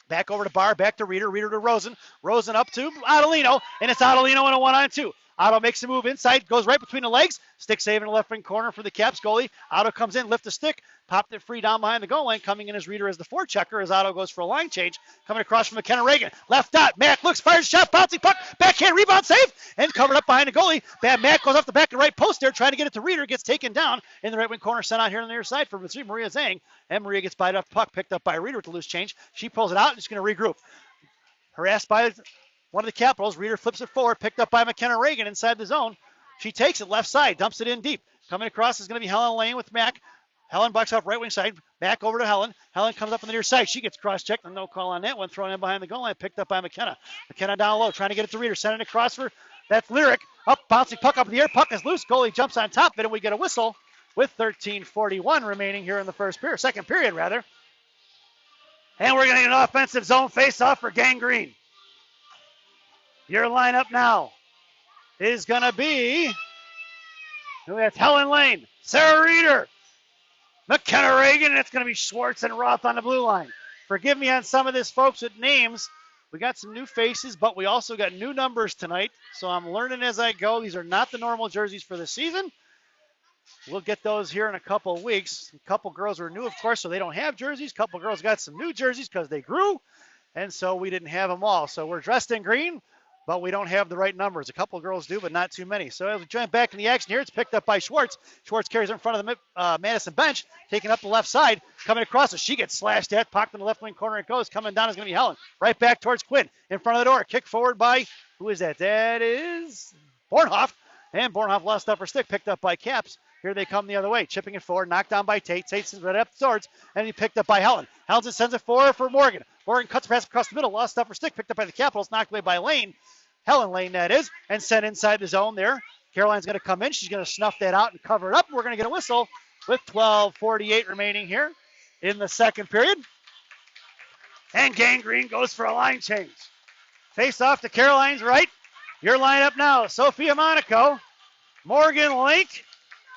Back over to Barr. Back to Reeder. Reeder to Rosen. Rosen up to Ottolino. And it's Ottolino in a 1-on-2. Otto makes a move inside, goes right between the legs. Stick saving the left wing corner for the Caps goalie. Otto comes in, lift the stick, popped it free down behind the goal line. Coming in as Reeder as the forechecker as Otto goes for a line change. Coming across from McKenna Reagan. Left dot. Mack looks, fires shot, bouncing puck. Backhand rebound save. And covered up behind the goalie. Bad Mack goes off the back of the right post there, trying to get it to Reeder. Gets taken down in the right wing corner, sent out here on the near side for Maria Zhang. And Maria gets bited off the puck, picked up by Reeder with the loose change. She pulls it out and she's going to regroup. Harassed by one of the Capitals. Reeder flips it forward, picked up by McKenna Reagan inside the zone. She takes it left side, dumps it in deep. Coming across is going to be Helen Lane with Mack. Helen bucks off right wing side, back over to Helen. Helen comes up on the near side. She gets cross-checked, and no call on that one. Thrown in behind the goal line, picked up by McKenna. McKenna down low, trying to get it to Reeder. Sending it across for, that's Lyric. Up, bouncing puck up in the air. Puck is loose. Goalie jumps on top of it, and we get a whistle with 13:41 remaining here in the second period, rather. And we're going to get an offensive zone face-off for Gangrene. Your lineup now is going to be, that's Helen Lane, Sarah Reeder, McKenna Reagan, and it's going to be Schwartz and Roth on the blue line. Forgive me on some of this, folks, with names. We got some new faces, but we also got new numbers tonight, so I'm learning as I go. These are not the normal jerseys for the season. We'll get those here in a couple of weeks. A couple girls were new, of course, so they don't have jerseys. A couple girls got some new jerseys because they grew, and so we didn't have them all. So we're dressed in green, but we don't have the right numbers. A couple of girls do, but not too many. So as we jump back in the action here, it's picked up by Schwartz. Schwartz carries it in front of the Madison bench, taking up the left side, coming across it. She gets slashed at, popped in the left wing corner. It goes. Coming down is going to be Helen. Right back towards Quinn, in front of the door. Kick forward by, who is that? That is Bornhoff. And Bornhoff lost up her stick, picked up by Caps. Here they come the other way, chipping it forward, knocked down by Tate. Tate sends right up the swords, and he picked up by Helen. Helen just sends it forward for Morgan. Morgan cuts pass across the middle, lost up her stick, picked up by the Capitals, knocked away by Lane. Helen Lane, that is, and sent inside the zone there. Caroline's going to come in. She's going to snuff that out and cover it up. We're going to get a whistle with 12:48 remaining here in the second period. And Gangrene goes for a line change. Face off to Caroline's right. Your lineup now, Sophia Monaco, Morgan Link,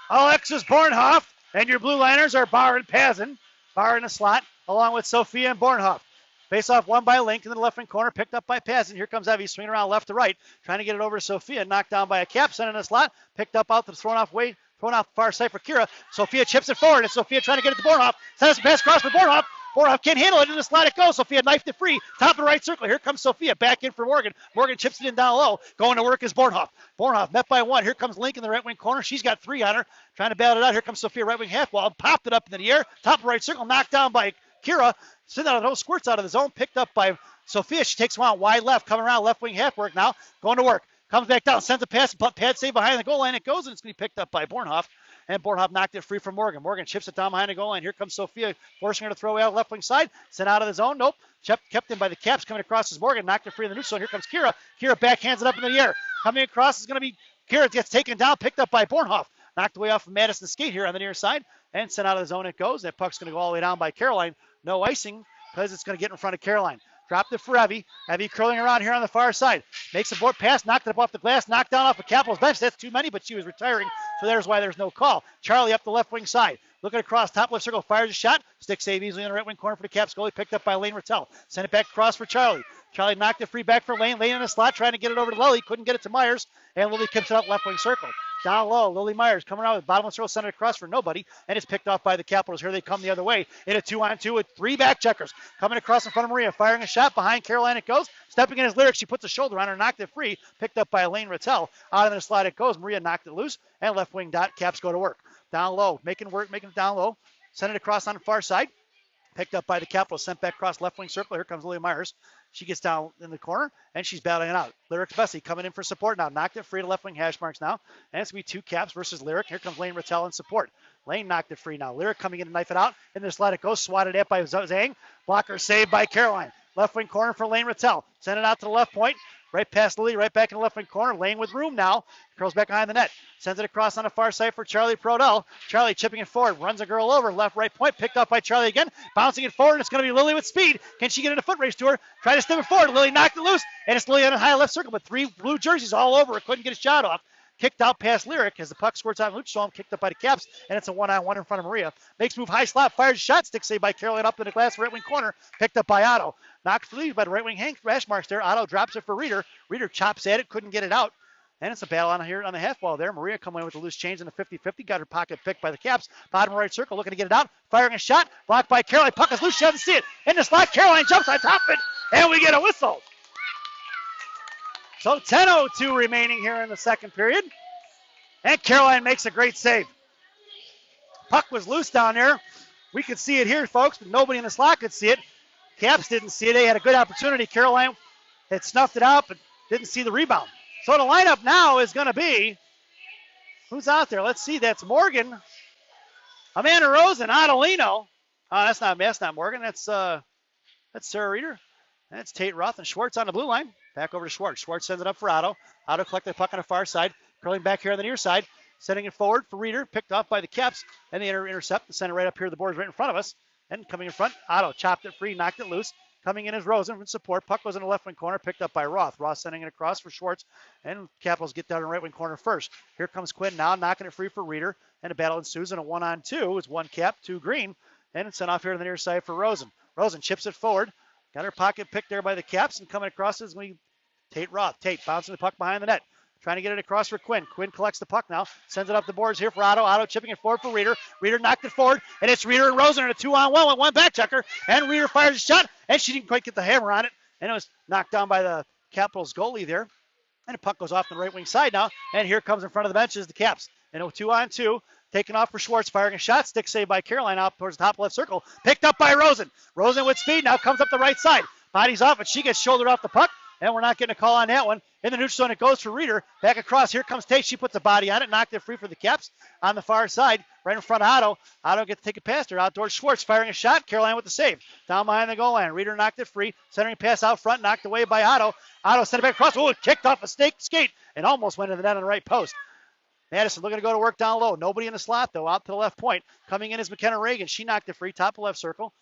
Alexis Bornhoff, and your blue liners are Barr and Pazin. Barr in the slot, along with Sophia and Bornhoff. Face off one by Link in the left wing corner, picked up by Pazin. Here comes Evie, swinging around left to right, trying to get it over to Sophia, knocked down by a Cap, sent in the slot, picked up out to thrown off far side for Kira. Sophia chips it forward, and Sophia trying to get it to Bornhoff. Sends a pass across for Bornhoff. Bornhoff can't handle it, in the slot it goes. Sophia knifed it free, top of the right circle. Here comes Sophia, back in for Morgan. Morgan chips it in down low. Going to work is Bornhoff. Bornhoff met by one. Here comes Link in the right wing corner. She's got three on her, trying to battle it out. Here comes Sophia, right wing half wall, popped it up in the air, top of the right circle, knocked down by Kira. Sitting out of those squirts out of the zone, picked up by Sophia. She takes one out wide left, coming around left wing half work now, going to work. Comes back down, sends a pass, pad save behind the goal line. It goes, and it's going to be picked up by Bornhoff. And Bornhoff knocked it free from Morgan. Morgan chips it down behind the goal line. Here comes Sophia, forcing her to throw out left wing side. Sent out of the zone. Nope. Kept in by the Caps. Coming across is Morgan. Knocked it free in the neutral zone. Here comes Kira. Kira backhands it up in the air. Coming across is going to be Kira. Gets taken down, picked up by Bornhoff. Knocked away off of Madison's skate here on the near side. And sent out of the zone it goes. That puck's going to go all the way down by Caroline. No icing because it's going to get in front of Caroline. Dropped it for Evie. Evie curling around here on the far side. Makes a board pass, knocked it up off the glass, knocked down off the Capitals bench. That's too many, but she was retiring, so there's why there's no call. Charlie up the left wing side. Looking across, top left circle, fires a shot. Stick save easily in the right wing corner for the Caps goalie, picked up by Lane Rattel. Sent it back across for Charlie. Charlie knocked it free back for Lane. Lane in the slot, trying to get it over to Lily. Couldn't get it to Myers, and Lily kicks it up left wing circle. Down low, Lily Myers coming out with bottom of the circle, sent it across for nobody, and it's picked off by the Capitals. Here they come the other way in a 2-on-2 with three back checkers. Coming across in front of Maria, firing a shot behind Caroline it goes. Stepping in his Lyric, she puts a shoulder on her, knocked it free, picked up by Elaine Rattel. Out of the slot it goes. Maria knocked it loose, and left wing dot. Caps go to work. Down low, making it down low. Sent it across on the far side. Picked up by the Capitals, sent back across left wing circle. Here comes Lily Myers. She gets down in the corner, and she's battling it out. Lyric Bessie coming in for support now. Knocked it free to left wing hash marks now. And it's going to be two Caps versus Lyric. Here comes Lane Rattel in support. Lane knocked it free now. Lyric coming in to knife it out. In the slot it goes. Swatted at by Zhang. Blocker saved by Caroline. Left wing corner for Lane Rattel. Send it out to the left point. Right past Lily, right back in the left wing corner. Lane with room now. Curls back behind the net. Sends it across on the far side for Charlie Prodell. Charlie chipping it forward. Runs a girl over. Left, right point. Picked up by Charlie again. Bouncing it forward. And it's going to be Lily with speed. Can she get in a foot race to her? Try to step it forward. Lily knocked it loose. And it's Lily on a high left circle. But 3 blue jerseys all over it. Couldn't get a shot off. Kicked out past Lyric as the puck squirts out. Luchstrom kicked up by the Caps, and it's a 1-on-1 in front of Maria. Makes move high slot, fires a shot, stick save by Caroline up in the glass right wing corner. Picked up by Otto. Knocked free by the right wing Hank Rashmarks there. Otto drops it for Reeder. Reeder chops at it, couldn't get it out. And it's a battle on here on the half wall there. Maria coming in with a loose change in the 50-50. Got her pocket picked by the Caps. Bottom right circle, looking to get it out. Firing a shot. Blocked by Caroline. Puck is loose. She doesn't see it. In the slot, Caroline jumps on top of it. And we get a whistle. So 10:02 remaining here in the second period. And Caroline makes a great save. Puck was loose down there. We could see it here, folks, but nobody in the slot could see it. Caps didn't see it. They had a good opportunity. Caroline had snuffed it out, but didn't see the rebound. So the lineup now is going to be, who's out there? Let's see. That's Morgan, Amanda Rose, and Adelino. That's not Morgan. That's Sarah Reeder. That's Tate Roth and Schwartz on the blue line. Back over to Schwartz. Schwartz sends it up for Otto. Otto collected the puck on the far side. Curling back here on the near side. Sending it forward for Reeder. Picked off by the Caps. And they intercept and send it right up here. The board is right in front of us. And coming in front, Otto chopped it free, knocked it loose. Coming in is Rosen from support. Puck goes in the left wing corner, picked up by Roth. Roth sending it across for Schwartz. And Capitals get down in the right wing corner first. Here comes Quinn now, knocking it free for Reeder. And a battle ensues in a 1-on-2. It's 1 Cap, 2 Green. And it's sent off here to the near side for Rosen. Rosen chips it forward. Got her pocket picked there by the Caps. And coming across is Tate Roth. Tate bouncing the puck behind the net. Trying to get it across for Quinn. Quinn collects the puck now. Sends it up the boards here for Otto. Otto chipping it forward for Reeder. Reeder knocked it forward. And it's Reeder and Rosen in a 2-on-1 with one back checker. And Reeder fires a shot. And she didn't quite get the hammer on it. And it was knocked down by the Capitals goalie there. And the puck goes off the right wing side now. And here comes in front of the benches the Caps. And a 2-on-2. Taken off for Schwartz. Firing a shot. Stick saved by Caroline out towards the top left circle. Picked up by Rosen. Rosen with speed now comes up the right side. Body's off, but she gets shouldered off the puck. And we're not getting a call on that one. In the neutral zone, it goes for Reeder. Back across. Here comes Tate. She puts a body on it. Knocked it free for the Caps on the far side. Right in front of Otto. Otto gets to take it past her. Out towards Schwartz. Firing a shot. Caroline with the save. Down behind the goal line. Reeder knocked it free. Centering pass out front. Knocked away by Otto. Otto sent it back across. Oh, it kicked off a skate. And almost went into the net on the right post. Madison looking to go to work down low. Nobody in the slot, though. Out to the left point. Coming in is McKenna Reagan. She knocked it free. Top of left circle.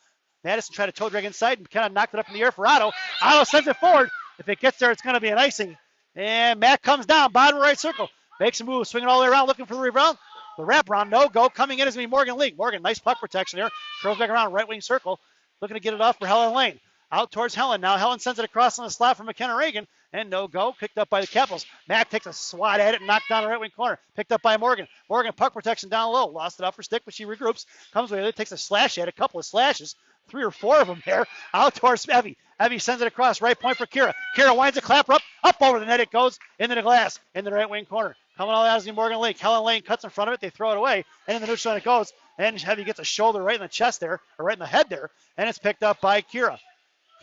Madison tried to toe drag inside. McKenna knocked it up in the air for Otto. Otto sends it forward. If it gets there, it's going to be an icing. And Matt comes down, bottom right circle. Makes a move, swinging all the way around, looking for the rebound. The wraparound, no go. Coming in is going to be Morgan League. Morgan, nice puck protection there. Curls back around, right wing circle. Looking to get it off for Helen Lane. Out towards Helen. Now Helen sends it across on the slot for McKenna Reagan. And no go. Picked up by the Capitals. Matt takes a swat at it and knocked down the right wing corner. Picked up by Morgan. Morgan, puck protection down low. Lost it off her stick, but she regroups. Comes with it, takes a slash at it, a couple of slashes. 3 or 4 of them there. Out towards Evie. Evie sends it across. Right point for Kira. Kira winds a clapper up over the net. It goes into the glass in the right wing corner. Coming all out is Morgan Lake. Helen Lane cuts in front of it. They throw it away. And in the neutral zone it goes. And Evie gets a shoulder right in the chest there, or right in the head there. And it's picked up by Kira.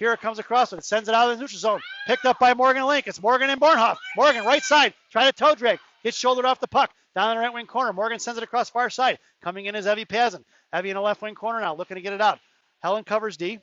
Kira comes across with it. Sends it out of the neutral zone. Picked up by Morgan Link. It's Morgan and Bornhoff. Morgan right side. Trying to toe drag. Gets shouldered off the puck. Down in the right wing corner. Morgan sends it across far side. Coming in is Evie Pazin. Evie in the left wing corner now. Looking to get it out. Helen covers D.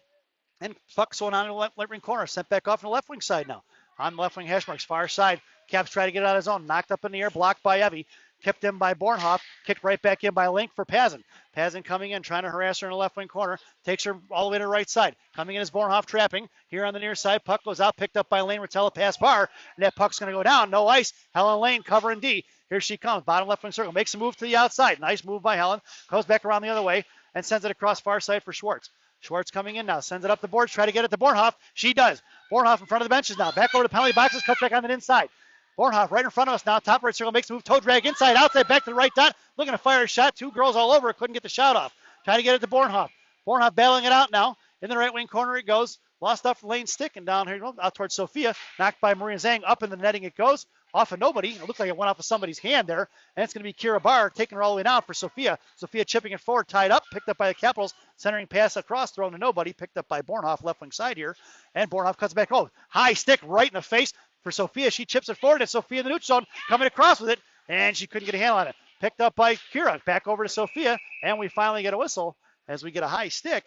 And puck's going on in the left wing corner. Sent back off in the left wing side now. On the left wing hash marks, far side. Caps try to get it out of his own. Knocked up in the air, blocked by Evie. Tipped in by Bornhoff. Kicked right back in by Link for Pazin. Pazin coming in, trying to harass her in the left wing corner. Takes her all the way to the right side. Coming in is Bornhoff trapping. Here on the near side, puck goes out. Picked up by Lane Rotella, pass bar. And that puck's going to go down. No ice. Helen Lane covering D. Here she comes. Bottom left wing circle. Makes a move to the outside. Nice move by Helen. Goes back around the other way and sends it across far side for Schwartz. Schwartz coming in now. Sends it up the boards. Try to get it to Bornhoff. She does. Bornhoff in front of the benches now. Back over to the penalty boxes. Cuts back on the inside. Bornhoff right in front of us now. Top right circle. Makes a move. Toe drag inside. Outside. Back to the right dot. Looking to fire a shot. 2 girls all over. Couldn't get the shot off. Trying to get it to Bornhoff. Bornhoff battling it out now. In the right wing corner it goes. Lost off Lane's stick. And down here out towards Sophia. Knocked by Maria Zhang. Up in the netting it goes. Off of nobody. It looked like it went off of somebody's hand there. And it's going to be Kira Barr taking her all the way down for Sophia. Sophia chipping it forward. Tied up. Picked up by the Capitals. Centering pass across. Thrown to nobody. Picked up by Bornhoff. Left wing side here. And Bornhoff cuts back. Oh, high stick right in the face for Sophia. She chips it forward. And Sophia in the neutral zone coming across with it. And she couldn't get a handle on it. Picked up by Kira. Back over to Sophia. And we finally get a whistle as we get a high stick.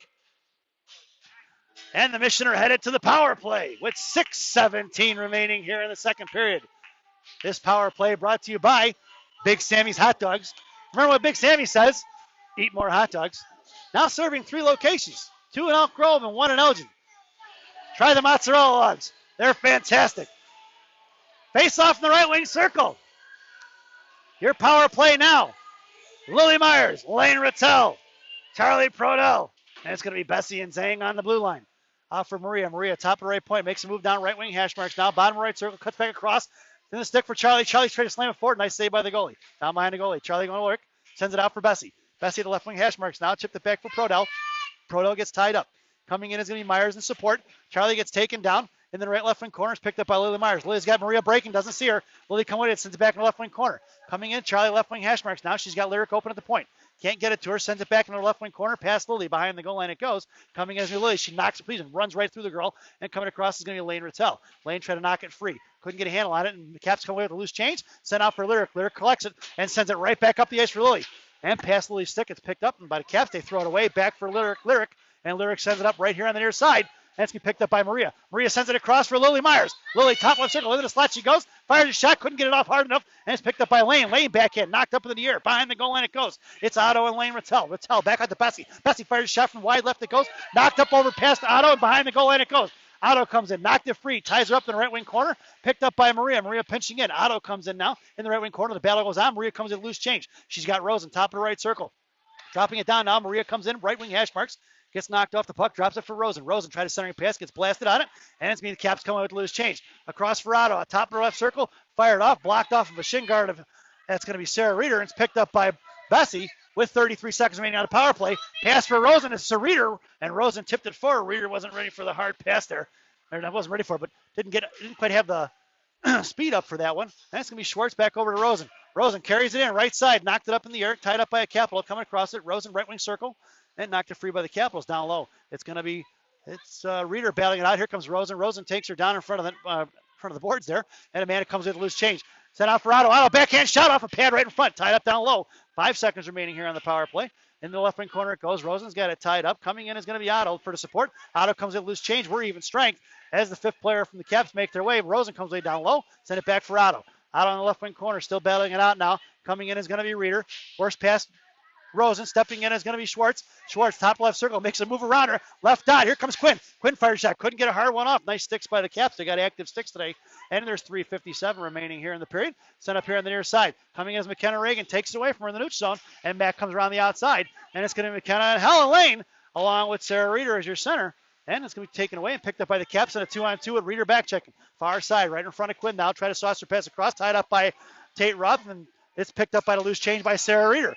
And the Mission are headed to the power play with 6:17 remaining here in the second period. This power play brought to you by Big Sammy's Hot Dogs. Remember what Big Sammy says? Eat more hot dogs. Now serving 3 locations, 2 in Elk Grove and 1 in Elgin. Try the mozzarella logs. They're fantastic. Face off in the right wing circle. Your power play now. Lily Myers, Lane Rattel, Charlie Prodell. And it's going to be Bessie and Zhang on the blue line. Off for Maria. Maria, top of the right point, makes a move down right wing, hash marks now. Bottom right circle, cuts back across. Then the stick for Charlie. Charlie's trying to slam it forward. Nice save by the goalie. Down behind the goalie. Charlie going to work. Sends it out for Bessie. Bessie at the left wing, hash marks now. Chipped it back for Prodell. Prodell gets tied up. Coming in is going to be Myers in support. Charlie gets taken down. In the right left wing corner is picked up by Lily Myers. Lily's got Maria breaking, doesn't see her. Lily coming in, sends it back in the left wing corner. Coming in, Charlie left wing hash marks now. She's got Lyric open at the point. Can't get it to her, sends it back in the left wing corner, past Lily. Behind the goal line it goes. Coming in is Lily. She knocks it, please, and runs right through the girl. And coming across is going to be Lane Rattel. Lane tried to knock it free. Couldn't get a handle on it, and the Caps come away with a loose change. Sent out for Lyric. Lyric collects it and sends it right back up the ice for Lily. And past Lily's stick, it's picked up and by the Caps. They throw it away. Back for Lyric. And Lyric sends it up right here on the near side. And it's going to be picked up by Maria. Maria sends it across for Lily Myers. Lily, top left circle, into the slot she goes. Fires a shot, couldn't get it off hard enough. And it's picked up by Lane. Lane backhand, knocked up into the air. Behind the goal line it goes. It's Otto and Lane Rattel. Rattel back out to Bessie. Bessie fires a shot from wide left it goes. Knocked up over past Otto, and behind the goal line it goes. Otto comes in, knocked it free, ties her up in the right wing corner. Picked up by Maria. Maria pinching in. Otto comes in now in the right wing corner. The battle goes on. Maria comes in, loose change. She's got Rosen, top of the right circle. Dropping it down now. Maria comes in, right wing hash marks. Gets knocked off the puck, drops it for Rosen. Rosen tries to centering pass, gets blasted on it, and it's going to be the Caps coming with a loose change. Across for Otto, top of the left circle, fired off, blocked off of a shin guard of, that's going to be Sarah Reeder, and it's picked up by Bessie with 33 seconds remaining on the power play. Pass for Rosen, it's to Reeder, and Rosen tipped it forward. Reeder wasn't ready for the hard pass there. Or wasn't ready for it, but didn't quite have the speed up for that one. And it's going to be Schwartz back over to Rosen. Rosen carries it in, right side, knocked it up in the air, tied up by a Capital, coming across it. Rosen, right wing circle. And knocked it free by the Capitals down low. It's Reeder battling it out. Here comes Rosen. Rosen takes her down in front of the boards there. And Amanda comes with a loose change. Sent out for Otto. Otto backhand shot off a pad right in front. Tied up down low. 5 seconds remaining here on the power play. In the left wing corner it goes. Rosen's got it tied up. Coming in is going to be Otto for the support. Otto comes with loose change. We're even strength. As the 5th player from the Caps make their way, Rosen comes way down low. Send it back for Otto. Otto on the left wing corner, still battling it out now. Coming in is going to be Reeder. Force pass. Rosen stepping in is going to be Schwartz. Schwartz, top left circle, makes a move around her. Left dot. Here comes Quinn. Quinn fires shot. Couldn't get a hard one off. Nice sticks by the Caps. They got active sticks today. And there's 3:57 remaining here in the period. Sent up here on the near side. Coming in is McKenna Reagan. Takes it away from her in the neutral zone. And back comes around the outside. And it's going to be McKenna and Helen Lane along with Sarah Reeder as your center. And it's going to be taken away and picked up by the Caps. And a 2-on-2 with Reeder back checking. Far side, right in front of Quinn now. Try to saucer pass across. Tied up by Tate Ruff. And it's picked up by the loose change by Sarah Reeder.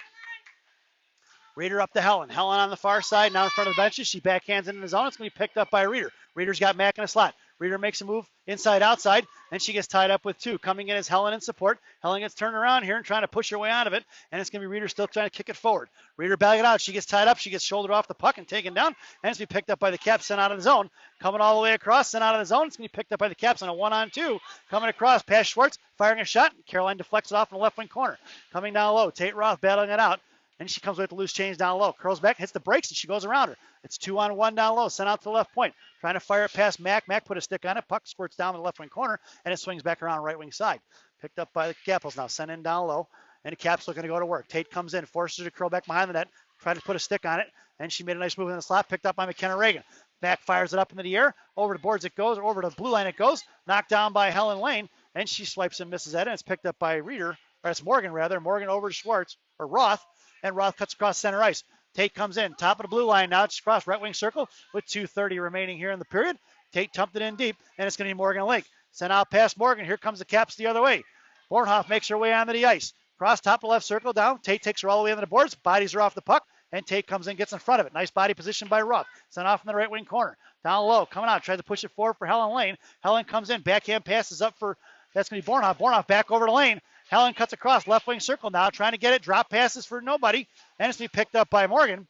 Reeder up to Helen. Helen on the far side, now in front of the benches. She backhands into the zone. It's going to be picked up by Reeder. Reeder's got Mack in a slot. Reeder makes a move inside, outside, and she gets tied up with 2. Coming in is Helen in support. Helen gets turned around here and trying to push her way out of it, and it's going to be Reeder still trying to kick it forward. Reeder bagging it out. She gets tied up. She gets shouldered off the puck and taken down, and it's going to be picked up by the Caps, sent out of the zone. Coming all the way across, sent out of the zone. It's going to be picked up by the Caps on a 1-on-2. Coming across, past Schwartz, firing a shot. Caroline deflects it off in the left wing corner. Coming down low, Tate Roth battling it out. And she comes with the loose change down low. Curls back, hits the brakes, and she goes around her. It's 2-on-1 down low, sent out to the left point. Trying to fire it past Mack. Mack put a stick on it. Puck squirts down the left wing corner, and it swings back around right wing side. Picked up by the Capitals now, sent in down low. And the Caps looking to go to work. Tate comes in, forces her to curl back behind the net. Tried to put a stick on it, and she made a nice move in the slot. Picked up by McKenna Reagan. Mack fires it up into the air. Over the boards it goes, or over to the blue line it goes. Knocked down by Helen Lane, and she swipes and misses it, and it's picked up by Reeder. Or it's Morgan, rather. Morgan over to Schwartz, or Roth. And Roth cuts across center ice. Tate comes in, top of the blue line now. It's across right wing circle with 2:30 remaining here in the period. Tate tumped it in deep, and it's going to be Morgan Lake. Sent out past Morgan. Here comes the Caps the other way. Bornhoff makes her way onto the ice. Cross top of left circle down. Tate takes her all the way into the boards. Bodies her off the puck, and Tate comes in, gets in front of it. Nice body position by Roth. Sent off in the right wing corner. Down low, coming out. Tries to push it forward for Helen Lane. Helen comes in. Backhand passes up for, that's going to be Bornhoff. Bornhoff back over to Lane. Helen cuts across left wing circle now, trying to get it. Drop passes for nobody. And it's going to be picked up by Morgan.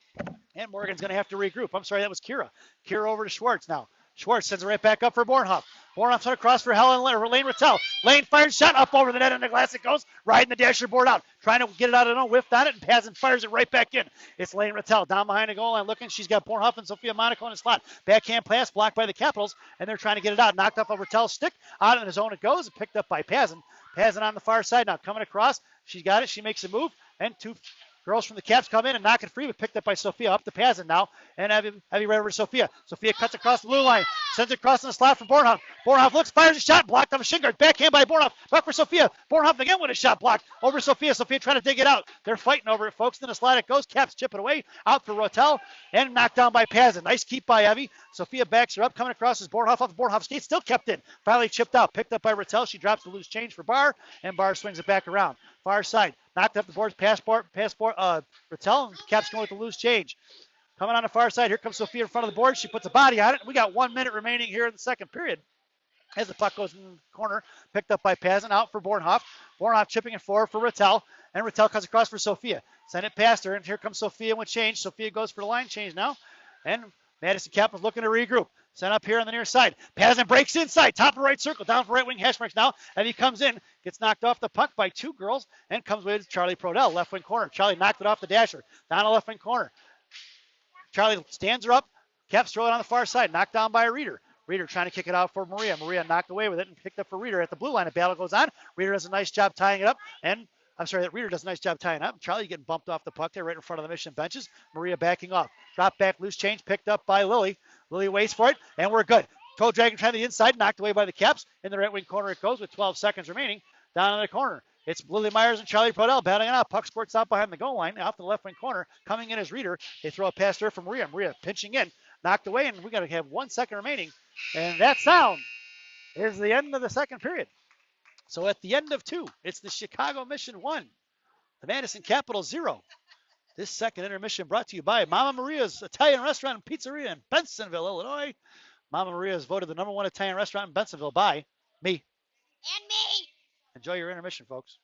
And Morgan's going to have to regroup. I'm sorry, that was Kira. Kira over to Schwartz now. Schwartz sends it right back up for Bornhoff. Bornhoff sent across for Lane Rattel. Lane fires shot up over the net and the glass it goes. Riding the dasher board out. Trying to get it out of no whiffed on it and Pazin fires it right back in. It's Lane Rattel down behind the goal line looking. She's got Bornhoff and Sophia Monaco in the slot. Backhand pass blocked by the Capitals and they're trying to get it out. Knocked off of Rattel's stick. Out in the zone it goes. Picked up by Pazin. Pazin on the far side now coming across. She's got it. She makes a move and two girls from the Caps come in and knock it free, but picked up by Sophia. Up to Pazin now, and heavy right over to Sophia. Sophia cuts across the blue line, sends it across in the slot for Bornhoff. Bornhoff looks, fires a shot, blocked off a shin guard. Backhand by Bornhoff. Back for Sophia. Bornhoff again with a shot blocked over Sophia. Sophia trying to dig it out. They're fighting over it, folks. In the slot it goes. Caps chip it away. Out for Rotel, and knocked down by Pazin. Nice keep by Evie. Sophia backs her up. Coming across is Bornhoff off the Bornhoff skate. Still kept in. Finally chipped out. Picked up by Rotel. She drops the loose change for Barr, and Barr swings it back around. Far side. Knocked up the boards. Passport. Rattel. Caps going with the loose change. Coming on the far side. Here comes Sophia in front of the board. She puts a body on it. We got 1 minute remaining here in the second period. As the puck goes in the corner. Picked up by Pazin. Out for Bornhoff. Bornhoff chipping it forward for Rattel. And Rattel comes across for Sophia. Send it past her. And here comes Sophia with change. Sophia goes for the line change now. And Madison Capitals looking to regroup. Sent up here on the near side. Pazin breaks inside. Top of right circle. Down for right wing hash marks now. And he comes in. Gets knocked off the puck by two girls. And comes with Charlie Prodell. Left wing corner. Charlie knocked it off the dasher. Down the left wing corner. Charlie stands her up. Caps throw it on the far side. Knocked down by Reeder. Reeder trying to kick it out for Maria. Maria knocked away with it and picked up for Reeder at the blue line. The battle goes on. Reeder does a nice job tying it up. And Reeder does a nice job tying up. Charlie getting bumped off the puck there right in front of the Mission benches. Maria backing off. Drop back, loose change, picked up by Lily. Lily waits for it, and we're good. Toe dragon trying to the inside, knocked away by the Caps. In the right wing corner it goes with 12 seconds remaining. Down in the corner. It's Lily Myers and Charlie Prodell battling it out. Puck squirts out behind the goal line, off the left wing corner. Coming in as Reeder. They throw it past her from Maria. Maria pinching in, knocked away, and we got to have 1 second remaining. And that sound is the end of the second period. So at the end of two, it's the Chicago Mission 1, the Madison Capitals 0. This second intermission brought to you by Mama Maria's Italian Restaurant and Pizzeria in Bensonville, Illinois. Mama Maria is voted the #1 Italian restaurant in Bensonville by me. And me. Enjoy your intermission, folks.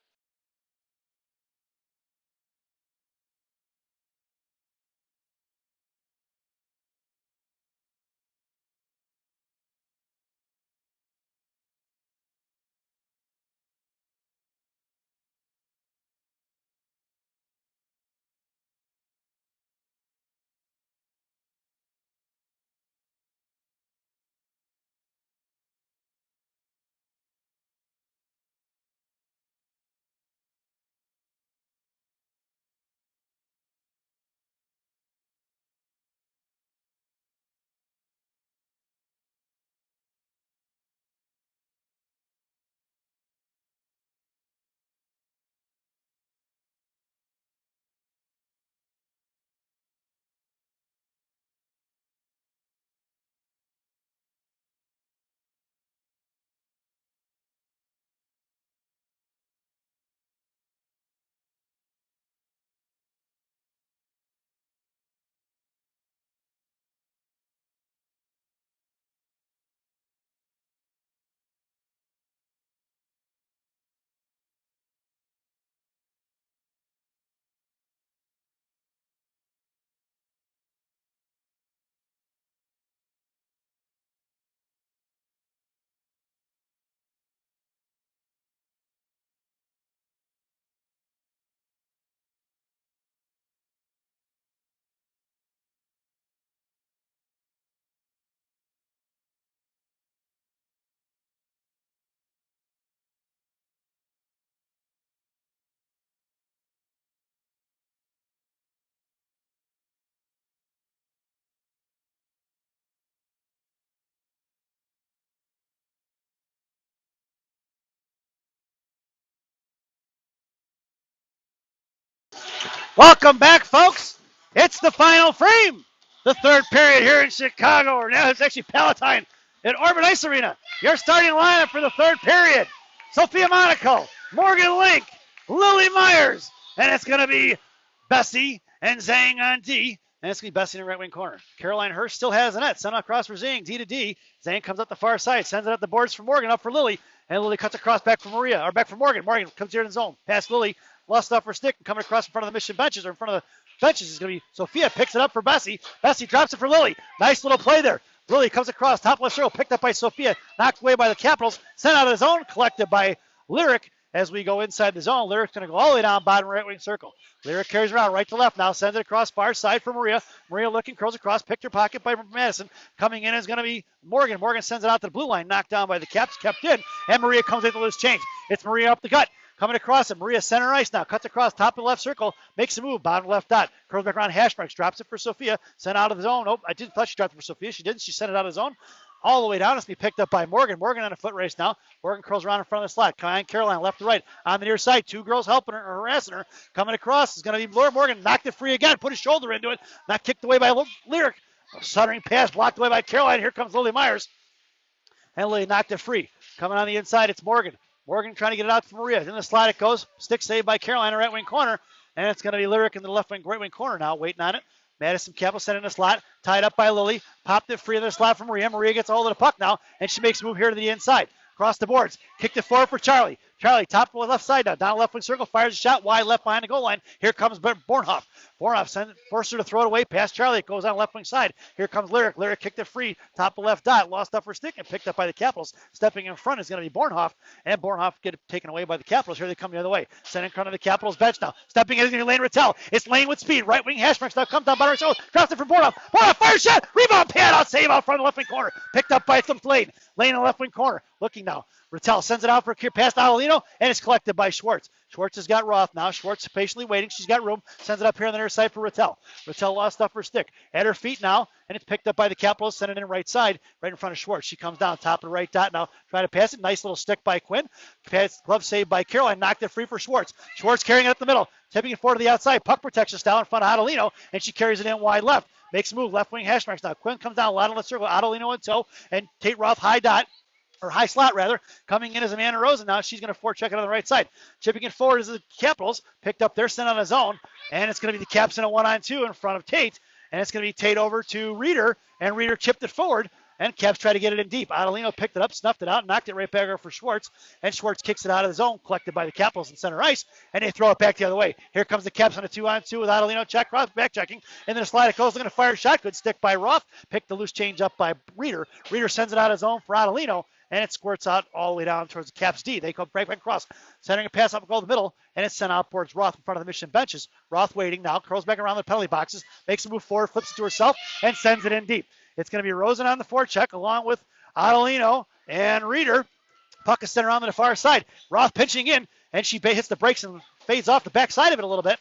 Welcome back, folks. It's the final frame. The third period here in Chicago, or now it's actually Palatine at Orbit Ice Arena. Your starting lineup for the third period. Sophia Monaco, Morgan Link, Lily Myers, and it's going to be Bessie and Zhang on D. And it's going to be Bessie in the right wing corner. Caroline Hurst still has the net. Sent across for Zhang, D to D. Zhang comes up the far side, sends it up the boards for Morgan, up for Lily. And Lily cuts across back for Maria, or back for Morgan. Morgan comes here in the zone. Past Lily. Lost off her stick and coming across in front of the Mission benches, or in front of the benches is going to be Sophia. Picks it up for Bessie. Bessie drops it for Lily. Nice little play there. Lily comes across, top left circle, picked up by Sophia, knocked away by the Capitals, sent out of the zone, collected by Lyric. As we go inside the zone, Lyric's going to go all the way down bottom right wing circle. Lyric carries around right to left now, sends it across far side for Maria. Maria looking, curls across, picked her pocket by Madison. Coming in is going to be Morgan. Morgan sends it out to the blue line, knocked down by the Caps, kept in, and Maria comes in to loose change. It's Maria up the gut. Coming across it, Maria center ice now, cuts across top of the left circle, makes a move, bottom left dot, curls back around hash marks, drops it for Sophia, sent out of the zone. Oh, I didn't thought she dropped it for Sophia. She didn't. She sent it out of the zone. All the way down. It's be picked up by Morgan. Morgan on a foot race now. Morgan curls around in front of the slot. Caroline left to right on the near side. Two girls helping her, harassing her. Coming across is going to be Laura Morgan. Knocked it free again. Put his shoulder into it. Not kicked away by Lyric. Stuttering pass blocked away by Caroline. Here comes Lily Myers. And Lily knocked it free. Coming on the inside, it's Morgan. Morgan trying to get it out to Maria. In the slot it goes. Stick saved by Caroline, right wing corner. And it's going to be Lyric in the left wing, right wing corner now, waiting on it. Madison Capital sent in a slot, tied up by Lily, popped it free in the slot for Maria. Maria gets a hold of the puck now, and she makes a move here to the inside. Across the boards, kicked it forward for Charlie. Charlie, top left side now, down left wing circle, fires a shot wide left behind the goal line. Here comes Bornhoff. Bornhoff forced her to throw it away past Charlie. It goes on left wing side. Here comes Lyric. Lyric kicked it free, top of left dot, lost off her stick and picked up by the Capitals. Stepping in front is going to be Bornhoff, and Bornhoff get it taken away by the Capitals. Here they come the other way. Sent in front of the Capitals bench now. Stepping in is going to be Lane Rattel. It's Lane with speed. Right wing hash marks now comes down bottom right, drops it from Bornhoff. Bornhoff fire shot. Rebound pad out, save out front of the left wing corner. Picked up by Lane. Lane in the left wing corner. Looking now. Rattel sends it out for a pass to Adelino, and it's collected by Schwartz. Schwartz has got Roth now. Schwartz patiently waiting. She's got room. Sends it up here on the near side for Rattel. Rattel lost off her stick. At her feet now, and it's picked up by the Capitals. Sent it in right side, right in front of Schwartz. She comes down, top of the right dot now. Trying to pass it. Nice little stick by Quinn. Pass, glove saved by Caroline. Knocked it free for Schwartz. Schwartz carrying it up the middle. Tipping it forward to the outside. Puck protection style in front of Adelino, and she carries it in wide left. Makes a move. Left wing hash marks now. Quinn comes down, a lot on the circle. Adelino in tow, and Tate Roth high dot. Or high slot, rather. Coming in as Amanda Rosen now. She's going to forecheck it on the right side. Chipping it forward is the Capitals. Picked up there, sent on his own. And it's going to be the Caps in a 1-on-2 in front of Tate. And it's going to be Tate over to Reeder. And Reeder chipped it forward. And Caps try to get it in deep. Adelino picked it up, snuffed it out, knocked it right back over for Schwartz. And Schwartz kicks it out of the zone, collected by the Capitals in center ice. And they throw it back the other way. Here comes the Caps on a 2-on-2 with Adelino. Check, Roth back checking. And then a slide it goes. They're going to fire a shot. Good stick by Roth. Picked the loose change up by Reeder. Reeder sends it out of zone for Adelino. And it squirts out all the way down towards the Caps D. They come right back across, centering a pass up goal the middle, and it's sent out towards Roth in front of the Mission benches. Roth waiting now, curls back around the penalty boxes, makes a move forward, flips it to herself, and sends it in deep. It's going to be Rosen on the forecheck, along with Adelino and Reeder. Puck is sent around to the far side. Roth pinching in, and she hits the brakes and fades off the backside of it a little bit.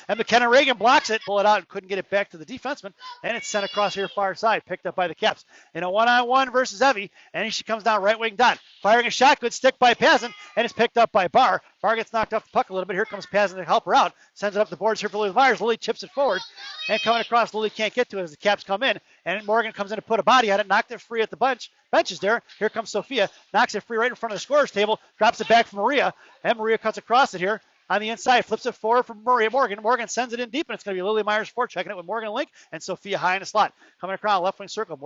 And McKenna Reagan blocks it, pull it out, and couldn't get it back to the defenseman. And it's sent across here far side, picked up by the Caps. In a 1-on-1 versus Evie, and she comes down right wing dot. Firing a shot, good stick by Pazin, and it's picked up by Barr. Barr gets knocked off the puck a little bit. Here comes Pazin to help her out. Sends it up the boards here for Lily Myers. Lily chips it forward. And coming across, Lily can't get to it as the Caps come in. And Morgan comes in to put a body on it, knocked it free at the benches there. Here comes Sophia, knocks it free right in front of the scorer's table, drops it back for Maria. And Maria cuts across it here. On the inside, flips it forward for Morgan. Morgan sends it in deep, and it's going to be Lily Myers forechecking it with Morgan Link and Sophia high in the slot. Coming across left wing circle.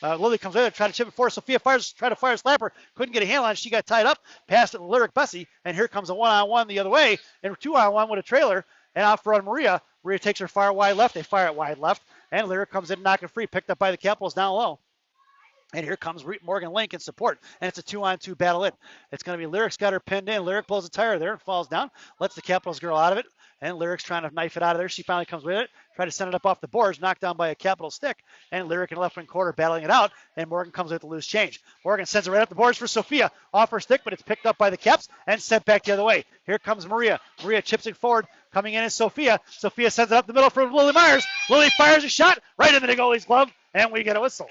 Lily comes in, trying to chip it forward. Sophia tries to fire a slapper. Couldn't get a handle on it. She got tied up. Passed it to Lyric Bessie, and here comes a 1-on-1 the other way, and a 2-on-1 with a trailer. And out front, Maria. Maria takes her fire wide left. They fire it wide left, and Lyric comes in, knocking free, picked up by the Capitals down low. And here comes Morgan Link in support. And it's a 2-on-2 battle in. It's going to be Lyric's got her pinned in. Lyric blows a tire there and falls down. Lets the Capitals girl out of it. And Lyric's trying to knife it out of there. She finally comes with it. Try to send it up off the boards. Knocked down by a Capital stick. And Lyric in left wing quarter battling it out. And Morgan comes with the loose change. Morgan sends it right up the boards for Sophia. Off her stick, but it's picked up by the Caps and sent back the other way. Here comes Maria. Maria chips it forward. Coming in is Sophia. Sophia sends it up the middle for Lily Myers. Lily fires a shot right into the goalie's glove. And we get a whistle.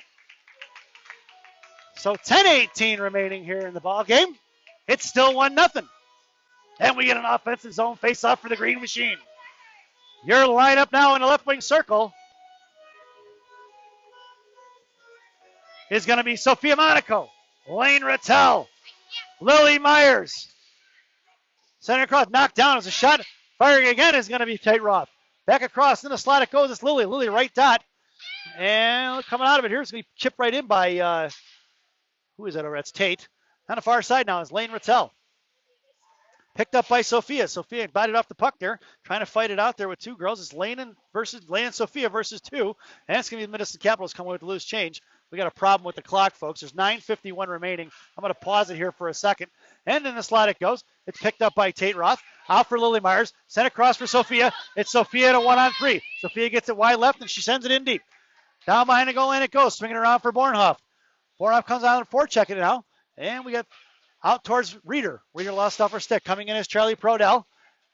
So 10-18 remaining here in the ball game. It's still 1-0. And we get an offensive zone face-off for the Green Machine. Your lineup now in the left wing circle is going to be Sophia Monaco, Lane Rattel, Lily Myers. Center across, knocked down as a shot. Firing again is going to be Tate Roth. Back across, in the slot it goes. It's Lily. Lily right dot. And coming out of it here, it's going to be chipped right in by... who is that over? That's Tate. On the far side now is Lane Rattel. Picked up by Sophia. Sophia bited off the puck there, trying to fight it out there with two girls. It's Lane and Sophia versus two. And it's going to be the Madison Capitals coming with the loose change. We got a problem with the clock, folks. There's 9:51 remaining. I'm going to pause it here for a second. And in the slot it goes. It's picked up by Tate Roth. Out for Lily Myers. Sent across for Sophia. It's Sophia at a 1-on-3. Sophia gets it wide left, and she sends it in deep. Down behind the goal line it goes. Swinging around for Bornhoff. Bornhoff comes out and forechecking it now. And we got out towards Reeder. Reeder lost off her stick. Coming in is Charlie Prodell.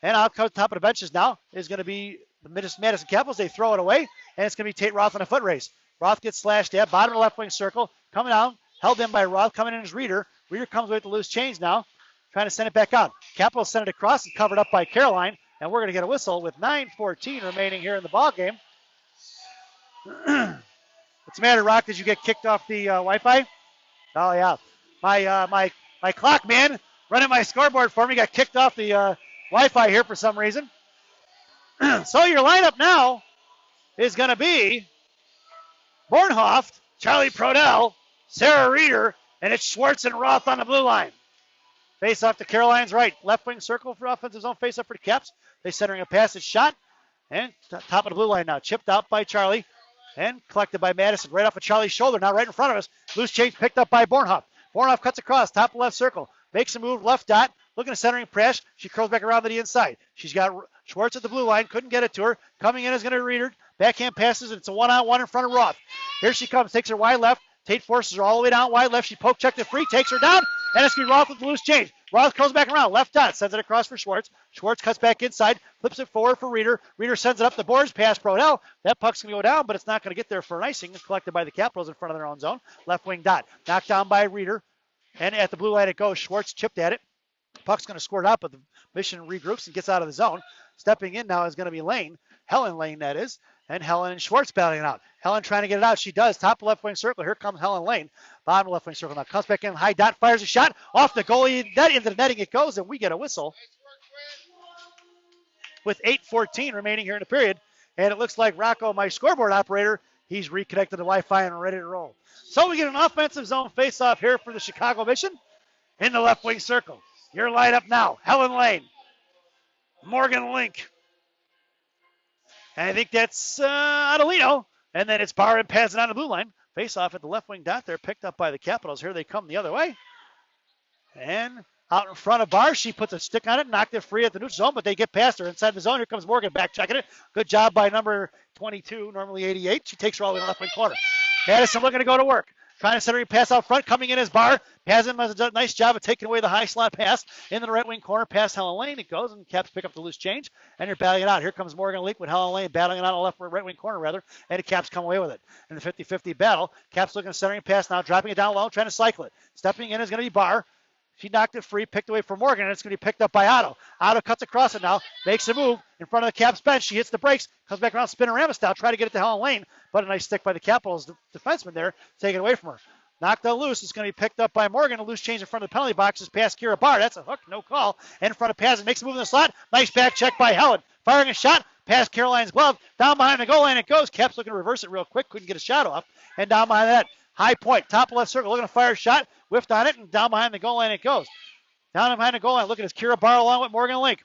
And out top of the benches now is going to be the Madison Capitals. They throw it away, and it's going to be Tate Roth on a foot race. Roth gets slashed at, bottom of the left wing circle. Coming down, held in by Roth. Coming in is Reeder. Reeder comes with the loose change now, trying to send it back out. Capitals send it across. It's covered up by Caroline, and we're going to get a whistle with 9:14 remaining here in the ball game. What's the matter, Rock? Did you get kicked off the Wi-Fi? Oh, yeah. My clock man running my scoreboard for me got kicked off the Wi-Fi here for some reason. So your lineup now is going to be Bornhoff, Charlie Prodell, Sarah Reeder, and it's Schwartz and Roth on the blue line. Face off to Caroline's right. Left wing circle for offensive zone. Face up for the Caps. They centering a pass. It's shot. And top of the blue line now. Chipped out by Charlie. And collected by Madison. Right off of Charlie's shoulder. Now right in front of us. Loose change picked up by Bornhoff. Bornhoff cuts across. Top left circle. Makes a move. Left dot. Looking at centering press. She curls back around to the inside. She's got Schwartz at the blue line. Couldn't get it to her. Coming in is going to read her. Backhand passes. And it's a one-on-one in front of Roth. Here she comes. Takes her wide left. Tate forces her all the way down wide left. She poke checked it free. Takes her down. And it's going to be Roth with the loose change. Roth curls back around. Left dot. Sends it across for Schwartz. Schwartz cuts back inside. Flips it forward for Reeder. Reeder sends it up the boards. Pass Prodell. That puck's going to go down, but it's not going to get there for an icing. It's collected by the Capitals in front of their own zone. Left wing dot. Knocked down by Reeder. And at the blue line it goes. Schwartz chipped at it. Puck's going to squirt out, but the Mission regroups and gets out of the zone. Stepping in now is going to be Lane. Helen Lane, that is. And Helen and Schwartz battling it out. Helen trying to get it out. She does. Top left wing circle. Here comes Helen Lane. Bottom left wing circle now. Comes back in. High dot. Fires a shot. Off the goalie. Net into the netting it goes. And we get a whistle. With 8:14 remaining here in the period. And it looks like Rocco, my scoreboard operator, he's reconnected to Wi-Fi and ready to roll. So we get an offensive zone face-off here for the Chicago Mission in the left wing circle. Your lineup now. Helen Lane. Morgan Link. And I think that's Adelino. And then it's Barr and Pazin on the blue line. Face off at the left wing dot there, picked up by the Capitals. Here they come the other way. And out in front of Barr, she puts a stick on it, knocked it free at the neutral zone, but they get past her inside the zone. Here comes Morgan back checking it. Good job by number 22, normally 88. She takes her all the way to the left wing corner. Madison looking to go to work. Trying to center a pass out front. Coming in as Barr. Pazin does a nice job of taking away the high slot pass. Into the right wing corner. Past Helen Lane. It goes, and Caps pick up the loose change. And you're battling it out. Here comes Morgan Leak with Helen Lane battling it out on the right wing corner, rather. And the Caps come away with it. In the 50-50 battle, Caps looking at centering pass now. Dropping it down low. Trying to cycle it. Stepping in is going to be Barr. She knocked it free, picked away from Morgan, and it's going to be picked up by Otto. Otto cuts across it now, makes a move in front of the Caps bench. She hits the brakes, comes back around Spinorama style, try to get it to Helen Lane, but a nice stick by the Capitals defenseman there, taking it away from her. Knocked out loose. It's going to be picked up by Morgan. A loose change in front of the penalty boxes past Kira Barr. That's a hook, no call. And in front of Pazin, makes a move in the slot. Nice back check by Helen. Firing a shot past Caroline's glove. Down behind the goal line it goes. Caps looking to reverse it real quick. Couldn't get a shot off. And down behind that, high point, top left circle, looking to fire a shot. Whiffed on it, and down behind the goal line it goes. Down behind the goal line, looking at Kira Barr along with Morgan Link.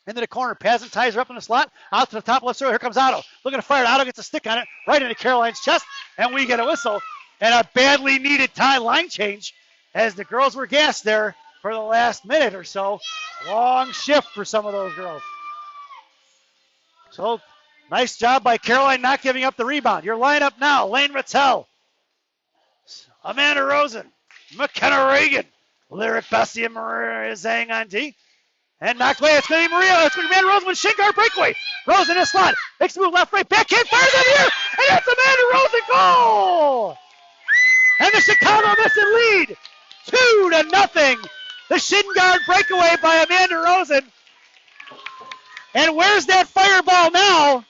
Into the corner. Pazin ties her up in the slot. Out to the top left circle. Here comes Otto. Looking to fire it. Otto gets a stick on it. Right into Caroline's chest. And we get a whistle. And a badly needed tie line change as the girls were gassed there for the last minute or so. Long shift for some of those girls. So nice job by Caroline not giving up the rebound. Your lineup now. Lane Rattel. Amanda Rosen. McKenna Reagan. Lyric Bessie and Maria Zhang on D. And knocked away. It's going to be Maria. It's going to be Amanda Rosen with shin guard breakaway. Rosen in a slot. Makes a move left, right. Backhand fires in the air. And that's Amanda Rosen goal. And the Chicago Mission lead 2-0. The shin guard breakaway by Amanda Rosen. And where's that fireball now?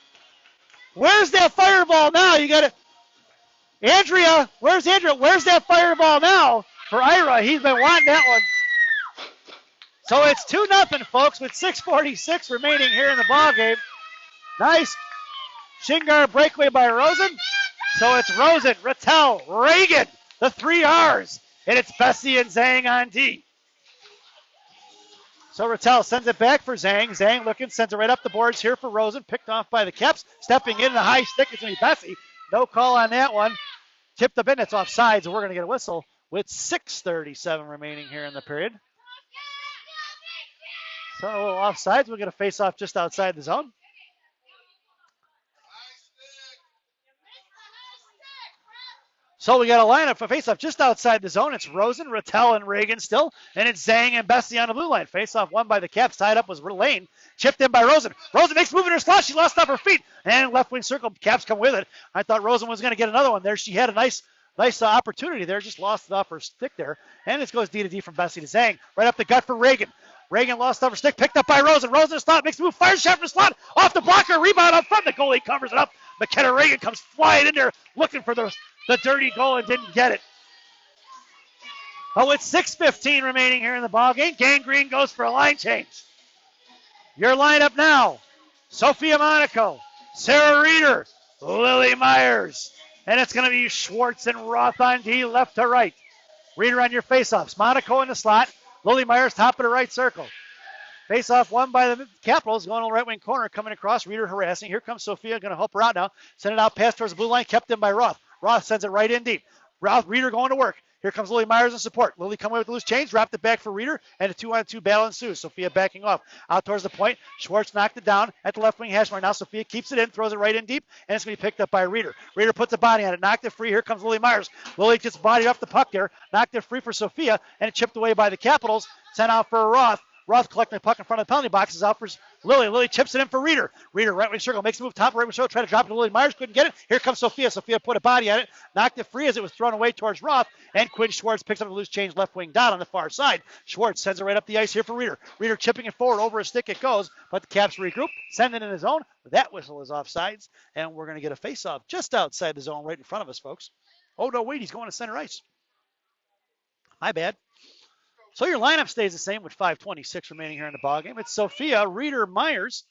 Where's that fireball now? You got it. Andrea, where's Andrea? Where's that fireball now for Ira? He's been wanting that one. So it's 2-0, folks, with 6:46 remaining here in the ballgame. Nice shin guard breakaway by Rosen. So it's Rosen, Rattel, Reagan, the 3 R's. And it's Bessie and Zhang on D. So Rattel sends it back for Zhang. Zhang looking, sends it right up the boards here for Rosen. Picked off by the Caps. Stepping in the high stick. It's going to be Bessie. No call on that one. Tipped up in. It's offsides, and we're going to get a whistle with 6:37 remaining here in the period. So a little offsides. We'll get a face-off just outside the zone. So we got a lineup for face-off just outside the zone. It's Rosen, Rattel, and Reagan still. And it's Zhang and Bessie on the blue line. Face-off won by the Caps. Tied up was Lane. Chipped in by Rosen. Rosen makes move in her slot. She lost off her feet. And left wing circle. Caps come with it. I thought Rosen was going to get another one there. She had a nice opportunity there. Just lost it off her stick there. And it goes D to D from Bessie to Zhang. Right up the gut for Reagan. Reagan lost off her stick. Picked up by Rosen. Rosen slot. Makes a move. Fires shot from the slot. Off the blocker. Rebound up front. The goalie covers it up. McKenna Reagan comes flying in there looking for the dirty goal and didn't get it. Oh, it's 6:15 remaining here in the ballgame. Gang Green goes for a line change. Your lineup now: Sophia Monaco, Sarah Reeder, Lily Myers. And it's going to be Schwartz and Roth on D, left to right. Reeder on your faceoffs. Monaco in the slot. Lily Myers top of the right circle. Face-off won by the Capitals, going on the right wing corner, coming across. Reeder harassing. Here comes Sophia, going to help her out now. Send it out past towards the blue line, kept in by Roth. Roth sends it right in deep. Reeder going to work. Here comes Lily Myers in support. Lily coming away with the loose change, dropped it back for Reeder, and a 2-on-2 battle ensues. Sophia backing off. Out towards the point. Schwartz knocked it down at the left wing hash mark. Now Sophia keeps it in, throws it right in deep, and it's going to be picked up by Reeder. Reeder puts a body on it, knocked it free. Here comes Lily Myers. Lily gets bodied off the puck there, knocked it free for Sophia, and it chipped away by the Capitals. Sent out for Roth. Roth collecting the puck in front of the penalty box is out for Lily. Lily chips it in for Reeder. Reeder, right wing circle, makes a move top right wing circle, try to drop it to Lily Myers, couldn't get it. Here comes Sophia. Sophia put a body on it, knocked it free as it was thrown away towards Roth, and Quinn Schwartz picks up a loose change left wing dot on the far side. Schwartz sends it right up the ice here for Reeder. Reeder chipping it forward, over a stick it goes, but the Caps regroup, send it in the zone. That whistle is offsides, and we're going to get a face-off just outside the zone right in front of us, folks. Oh, no, wait, he's going to center ice. My bad. So your lineup stays the same with 5:26 remaining here in the ballgame. It's Sophia, Reeder, Myers,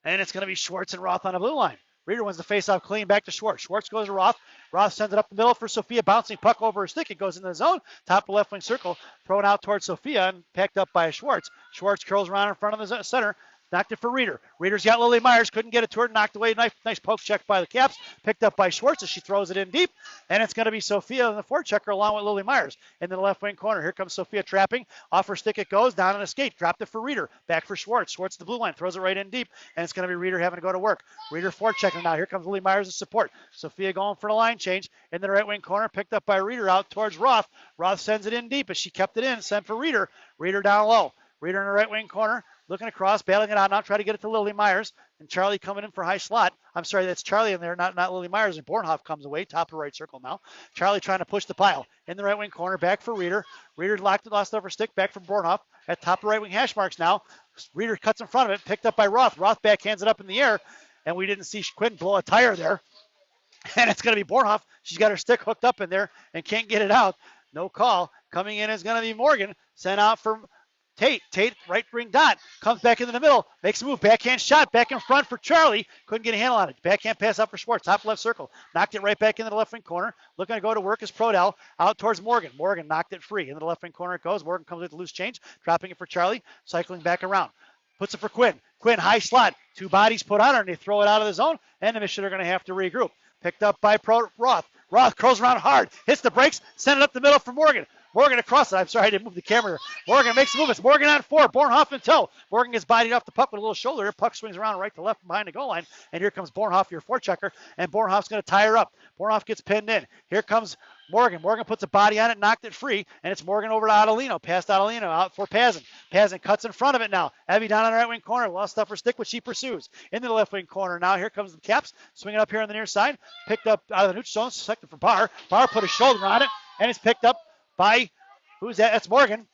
and it's going to be Schwartz and Roth on the blue line. Reeder wins the faceoff clean back to Schwartz. Schwartz goes to Roth. Roth sends it up the middle for Sophia, bouncing puck over her stick. It goes into the zone, top of left wing circle, thrown out towards Sophia and packed up by Schwartz. Schwartz curls around in front of the center. Knocked it for Reeder. Reeder's got Lily Myers. Couldn't get it to her. Knocked away. Nice poke check by the Caps. Picked up by Schwartz as she throws it in deep. And it's going to be Sophia in the forechecker along with Lily Myers in the left wing corner. Here comes Sophia trapping. Off her stick it goes. Down on a skate. Dropped it for Reeder. Back for Schwartz. Schwartz the blue line. Throws it right in deep. And it's going to be Reeder having to go to work. Reeder forechecking now. Here comes Lily Myers in support. Sophia going for the line change in the right wing corner. Picked up by Reeder out towards Roth. Roth sends it in deep as she kept it in. Sent for Reeder. Reeder down low. Reeder in the right wing corner. Looking across, battling it out now, try to get it to Lily Myers. And Charlie coming in for high slot. I'm sorry, that's Charlie in there, not Lily Myers. And Bornhoff comes away, top of the right circle now. Charlie trying to push the pile. In the right wing corner, back for Reeder. Reeder lost over stick, back from Bornhoff. At top of the right wing hash marks now. Reeder cuts in front of it, picked up by Roth. Roth backhands it up in the air. And we didn't see Quinn blow a tire there. And it's going to be Bornhoff. She's got her stick hooked up in there and can't get it out. No call. Coming in is going to be Morgan. Sent out for Tate, right wing dot, comes back into the middle, makes a move, backhand shot, back in front for Charlie, couldn't get a handle on it. Backhand pass out for Schwartz, top left circle, knocked it right back into the left wing corner, looking to go to work is Prodell, out towards Morgan. Morgan knocked it free, into the left wing corner it goes. Morgan comes with the loose change, dropping it for Charlie, cycling back around. Puts it for Quinn. Quinn, high slot, two bodies put on her, and they throw it out of the zone, and the Mission are going to have to regroup. Picked up by Roth. Roth curls around hard, hits the brakes, sent it up the middle for Morgan. Morgan across it. I'm sorry, I didn't move the camera. Morgan makes a move. It's Morgan on 4. Bornhoff in tow. Morgan gets bodied off the puck with a little shoulder. Her puck swings around right to left behind the goal line. And here comes Bornhoff, your forechecker. And Bornhoff's going to tie her up. Bornhoff gets pinned in. Here comes Morgan. Morgan puts a body on it, knocked it free. And it's Morgan over to Adelino. Past Adelino, out for Pazin. Pazin cuts in front of it now. Evie down on the right wing corner. Lost off her stick, which she pursues. Into the left wing corner now. Here comes the Caps. Swinging up here on the near side. Picked up out of the neutral zone. Selected for Barr. Barr put a shoulder on it. And it's picked up by... Who's that? That's Morgan.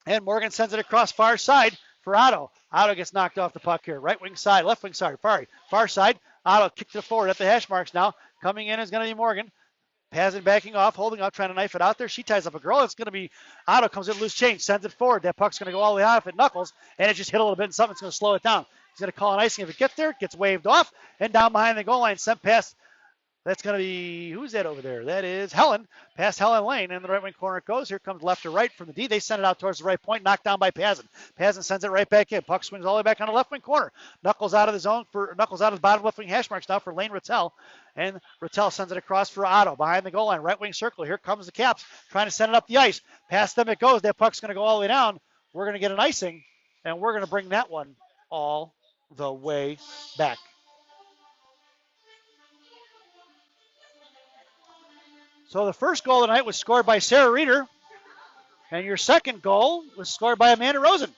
And Morgan sends it across far side for Otto. Otto gets knocked off the puck here. Right wing side, left wing side, far side. Otto kicked it forward at the hash marks now. Coming in is going to be Morgan. Pazin backing off, holding up, trying to knife it out there. She ties up a girl. It's going to be Otto comes in loose change, sends it forward. That puck's going to go all the way out if it knuckles, and it just hit a little bit and something's going to slow it down. He's going to call an icing if it gets there. It gets waved off, and down behind the goal line, sent past That's going to be, who's that over there? That is Helen. Past Helen Lane. In the right wing corner it goes. Here comes left to right from the D. They send it out towards the right point. Knocked down by Pazin. Pazin sends it right back in. Puck swings all the way back on the left wing corner. Knuckles out of the zone Knuckles out of the bottom left wing hash marks now for Lane Rattel. And Rattel sends it across for Otto behind the goal line. Right wing circle. Here comes the Caps trying to send it up the ice. Past them it goes. That puck's going to go all the way down. We're going to get an icing. And we're going to bring that one all the way back. So the first goal tonight was scored by Sarah Reeder, and your second goal was scored by Amanda Rosen.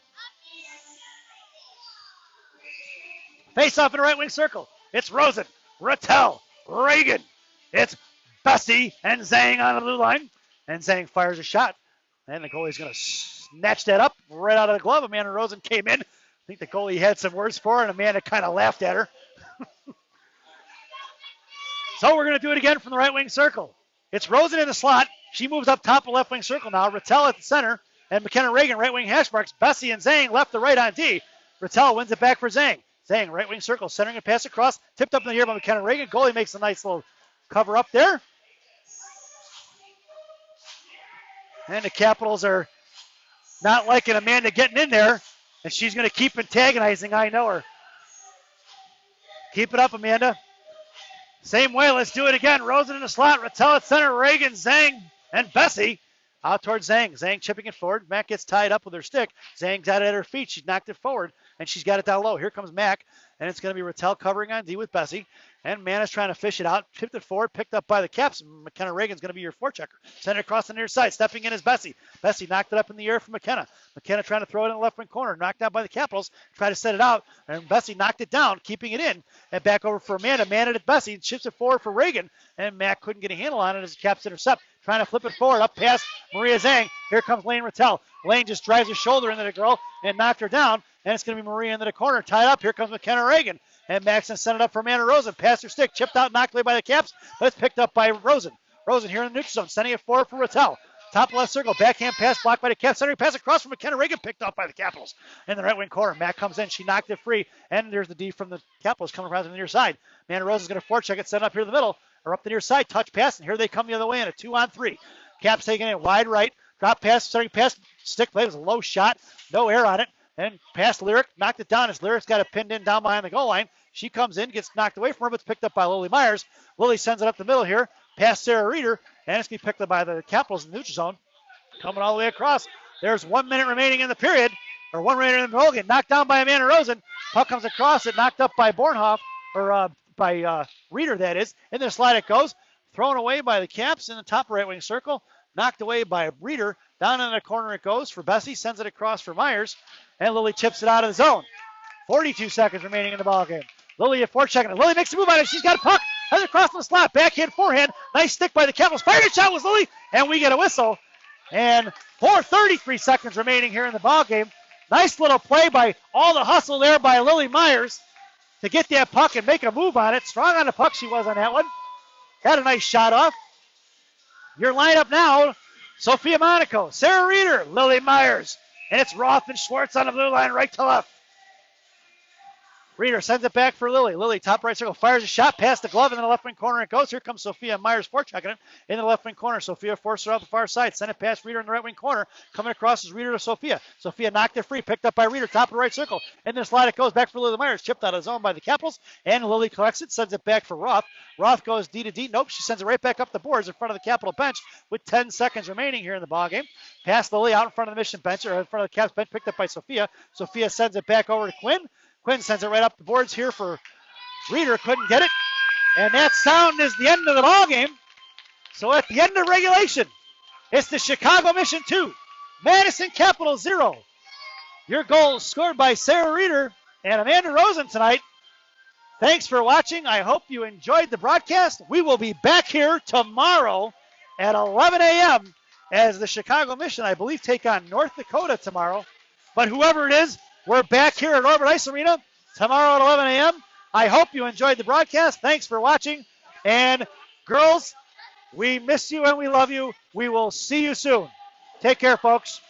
Face off in the right wing circle. It's Rosen, Rattel, Reagan. It's Bessie and Zhang on the blue line. And Zhang fires a shot. And the goalie's going to snatch that up right out of the glove. Amanda Rosen came in. I think the goalie had some words for her, and Amanda kind of laughed at her. So we're going to do it again from the right wing circle. It's Rosen in the slot. She moves up top of left wing circle now. Rattel at the center. And McKenna Reagan, right wing hash marks. Bessie and Zhang left to right on D. Rattel wins it back for Zhang. Zhang, right wing circle, centering and pass across. Tipped up in the air by McKenna Reagan. Goalie makes a nice little cover up there. And the Capitals are not liking Amanda getting in there. And she's going to keep antagonizing. I know her. Keep it up, Amanda. Same way, let's do it again. Rosen in the slot, Rattel at center, Reagan, Zhang, and Bessie out towards Zhang. Zhang chipping it forward. Mac gets tied up with her stick. Zhang's got it at her feet. She's knocked it forward, and she's got it down low. Here comes Mac, and it's going to be Rattel covering on D with Bessie. And Mana's trying to fish it out. Tipped it forward, picked up by the Caps. McKenna Reagan's going to be your forechecker. Send it across the near side. Stepping in is Bessie. Bessie knocked it up in the air for McKenna. McKenna trying to throw it in the left wing corner. Knocked out by the Capitals. Try to set it out. And Bessie knocked it down, keeping it in. And back over for Amanda. Amanda to Bessie. Chips it forward for Reagan. And Mac couldn't get a handle on it as the Caps intercept. Trying to flip it forward. Up past Maria Zhang. Here comes Lane Rattel. Lane just drives her shoulder into the girl and knocked her down. And it's going to be Maria into the corner. Tied up. Here comes McKenna Reagan. And Maxson sent it up for Amanda Rosen. Passed her stick. Chipped out, knocked away by the Caps. But it's picked up by Rosen. Rosen here in the neutral zone. Sending it forward for Rattel. Top left circle. Backhand pass blocked by the Caps. Centering pass across from McKenna Reagan. Picked off by the Capitals. In the right wing corner. Mac comes in. She knocked it free. And there's the D from the Capitals coming around to the near side. Amanda Rosen's going to forecheck it. Send it up here in the middle. Or up the near side. Touch pass. And here they come the other way in a 2-on-3. Caps taking it wide right. Drop pass. Starting pass. Stick play. It was a low shot. No air on it. And past Lyric. Knocked it down as Lyric's got it pinned in down behind the goal line. She comes in, gets knocked away from her, but it's picked up by Lily Myers. Lily sends it up the middle here, past Sarah Reeder, and it's going to be picked up by the Capitals in the neutral zone. Coming all the way across. There's 1 minute remaining in the period, or 1 minute in the goal. Get knocked down by Amanda Rosen. Puck comes across it, knocked up by Bornhoff, or by Reeder, that is. In the slide it goes. Thrown away by the Caps in the top right wing circle. Knocked away by Reeder. Down in the corner it goes for Bessie. Sends it across for Myers. And Lily chips it out of the zone. 42 seconds remaining in the ballgame. Lily at forechecking it. Lily makes a move on it. She's got a puck. Has it across the slot. Backhand, forehand. Nice stick by the Capitals. Fired a shot was Lily. And we get a whistle. And 4:33 seconds remaining here in the ballgame. Nice little play by all the hustle there by Lily Myers to get that puck and make a move on it. Strong on the puck she was on that one. Got a nice shot off. Your lineup now, Sophia Monaco, Sarah Reeder, Lily Myers. And it's Roth and Schwartz on the blue line right to left. Reeder sends it back for Lily. Lily, top right circle, fires a shot past the glove in the left wing corner. It goes. Here comes Sophia Myers forechecking it in the left wing corner. Sophia forced her out the far side. Sent it past Reeder in the right wing corner. Coming across is Reeder to Sophia. Sophia knocked it free. Picked up by Reeder. Top of the right circle. In the slide it goes back for Lily Myers. Chipped out of the zone by the Capitals. And Lily collects it. Sends it back for Roth. Roth goes D to D. Nope. She sends it right back up the boards in front of the Capital bench with 10 seconds remaining here in the ballgame. Past Lily out in front of the Mission bench, or in front of the Caps bench. Picked up by Sophia. Sophia sends it back over to Quinn. Quinn sends it right up the boards here for Reeder. Couldn't get it. And that sound is the end of the ball game. So at the end of regulation, it's the Chicago Mission 2, Madison Capitals 0. Your goal scored by Sarah Reeder and Amanda Rosen tonight. Thanks for watching. I hope you enjoyed the broadcast. We will be back here tomorrow at 11 a.m. as the Chicago Mission, I believe, take on North Dakota tomorrow. But whoever it is, we're back here at Orbit Ice Arena tomorrow at 11 a.m. I hope you enjoyed the broadcast. Thanks for watching. And girls, we miss you and we love you. We will see you soon. Take care, folks.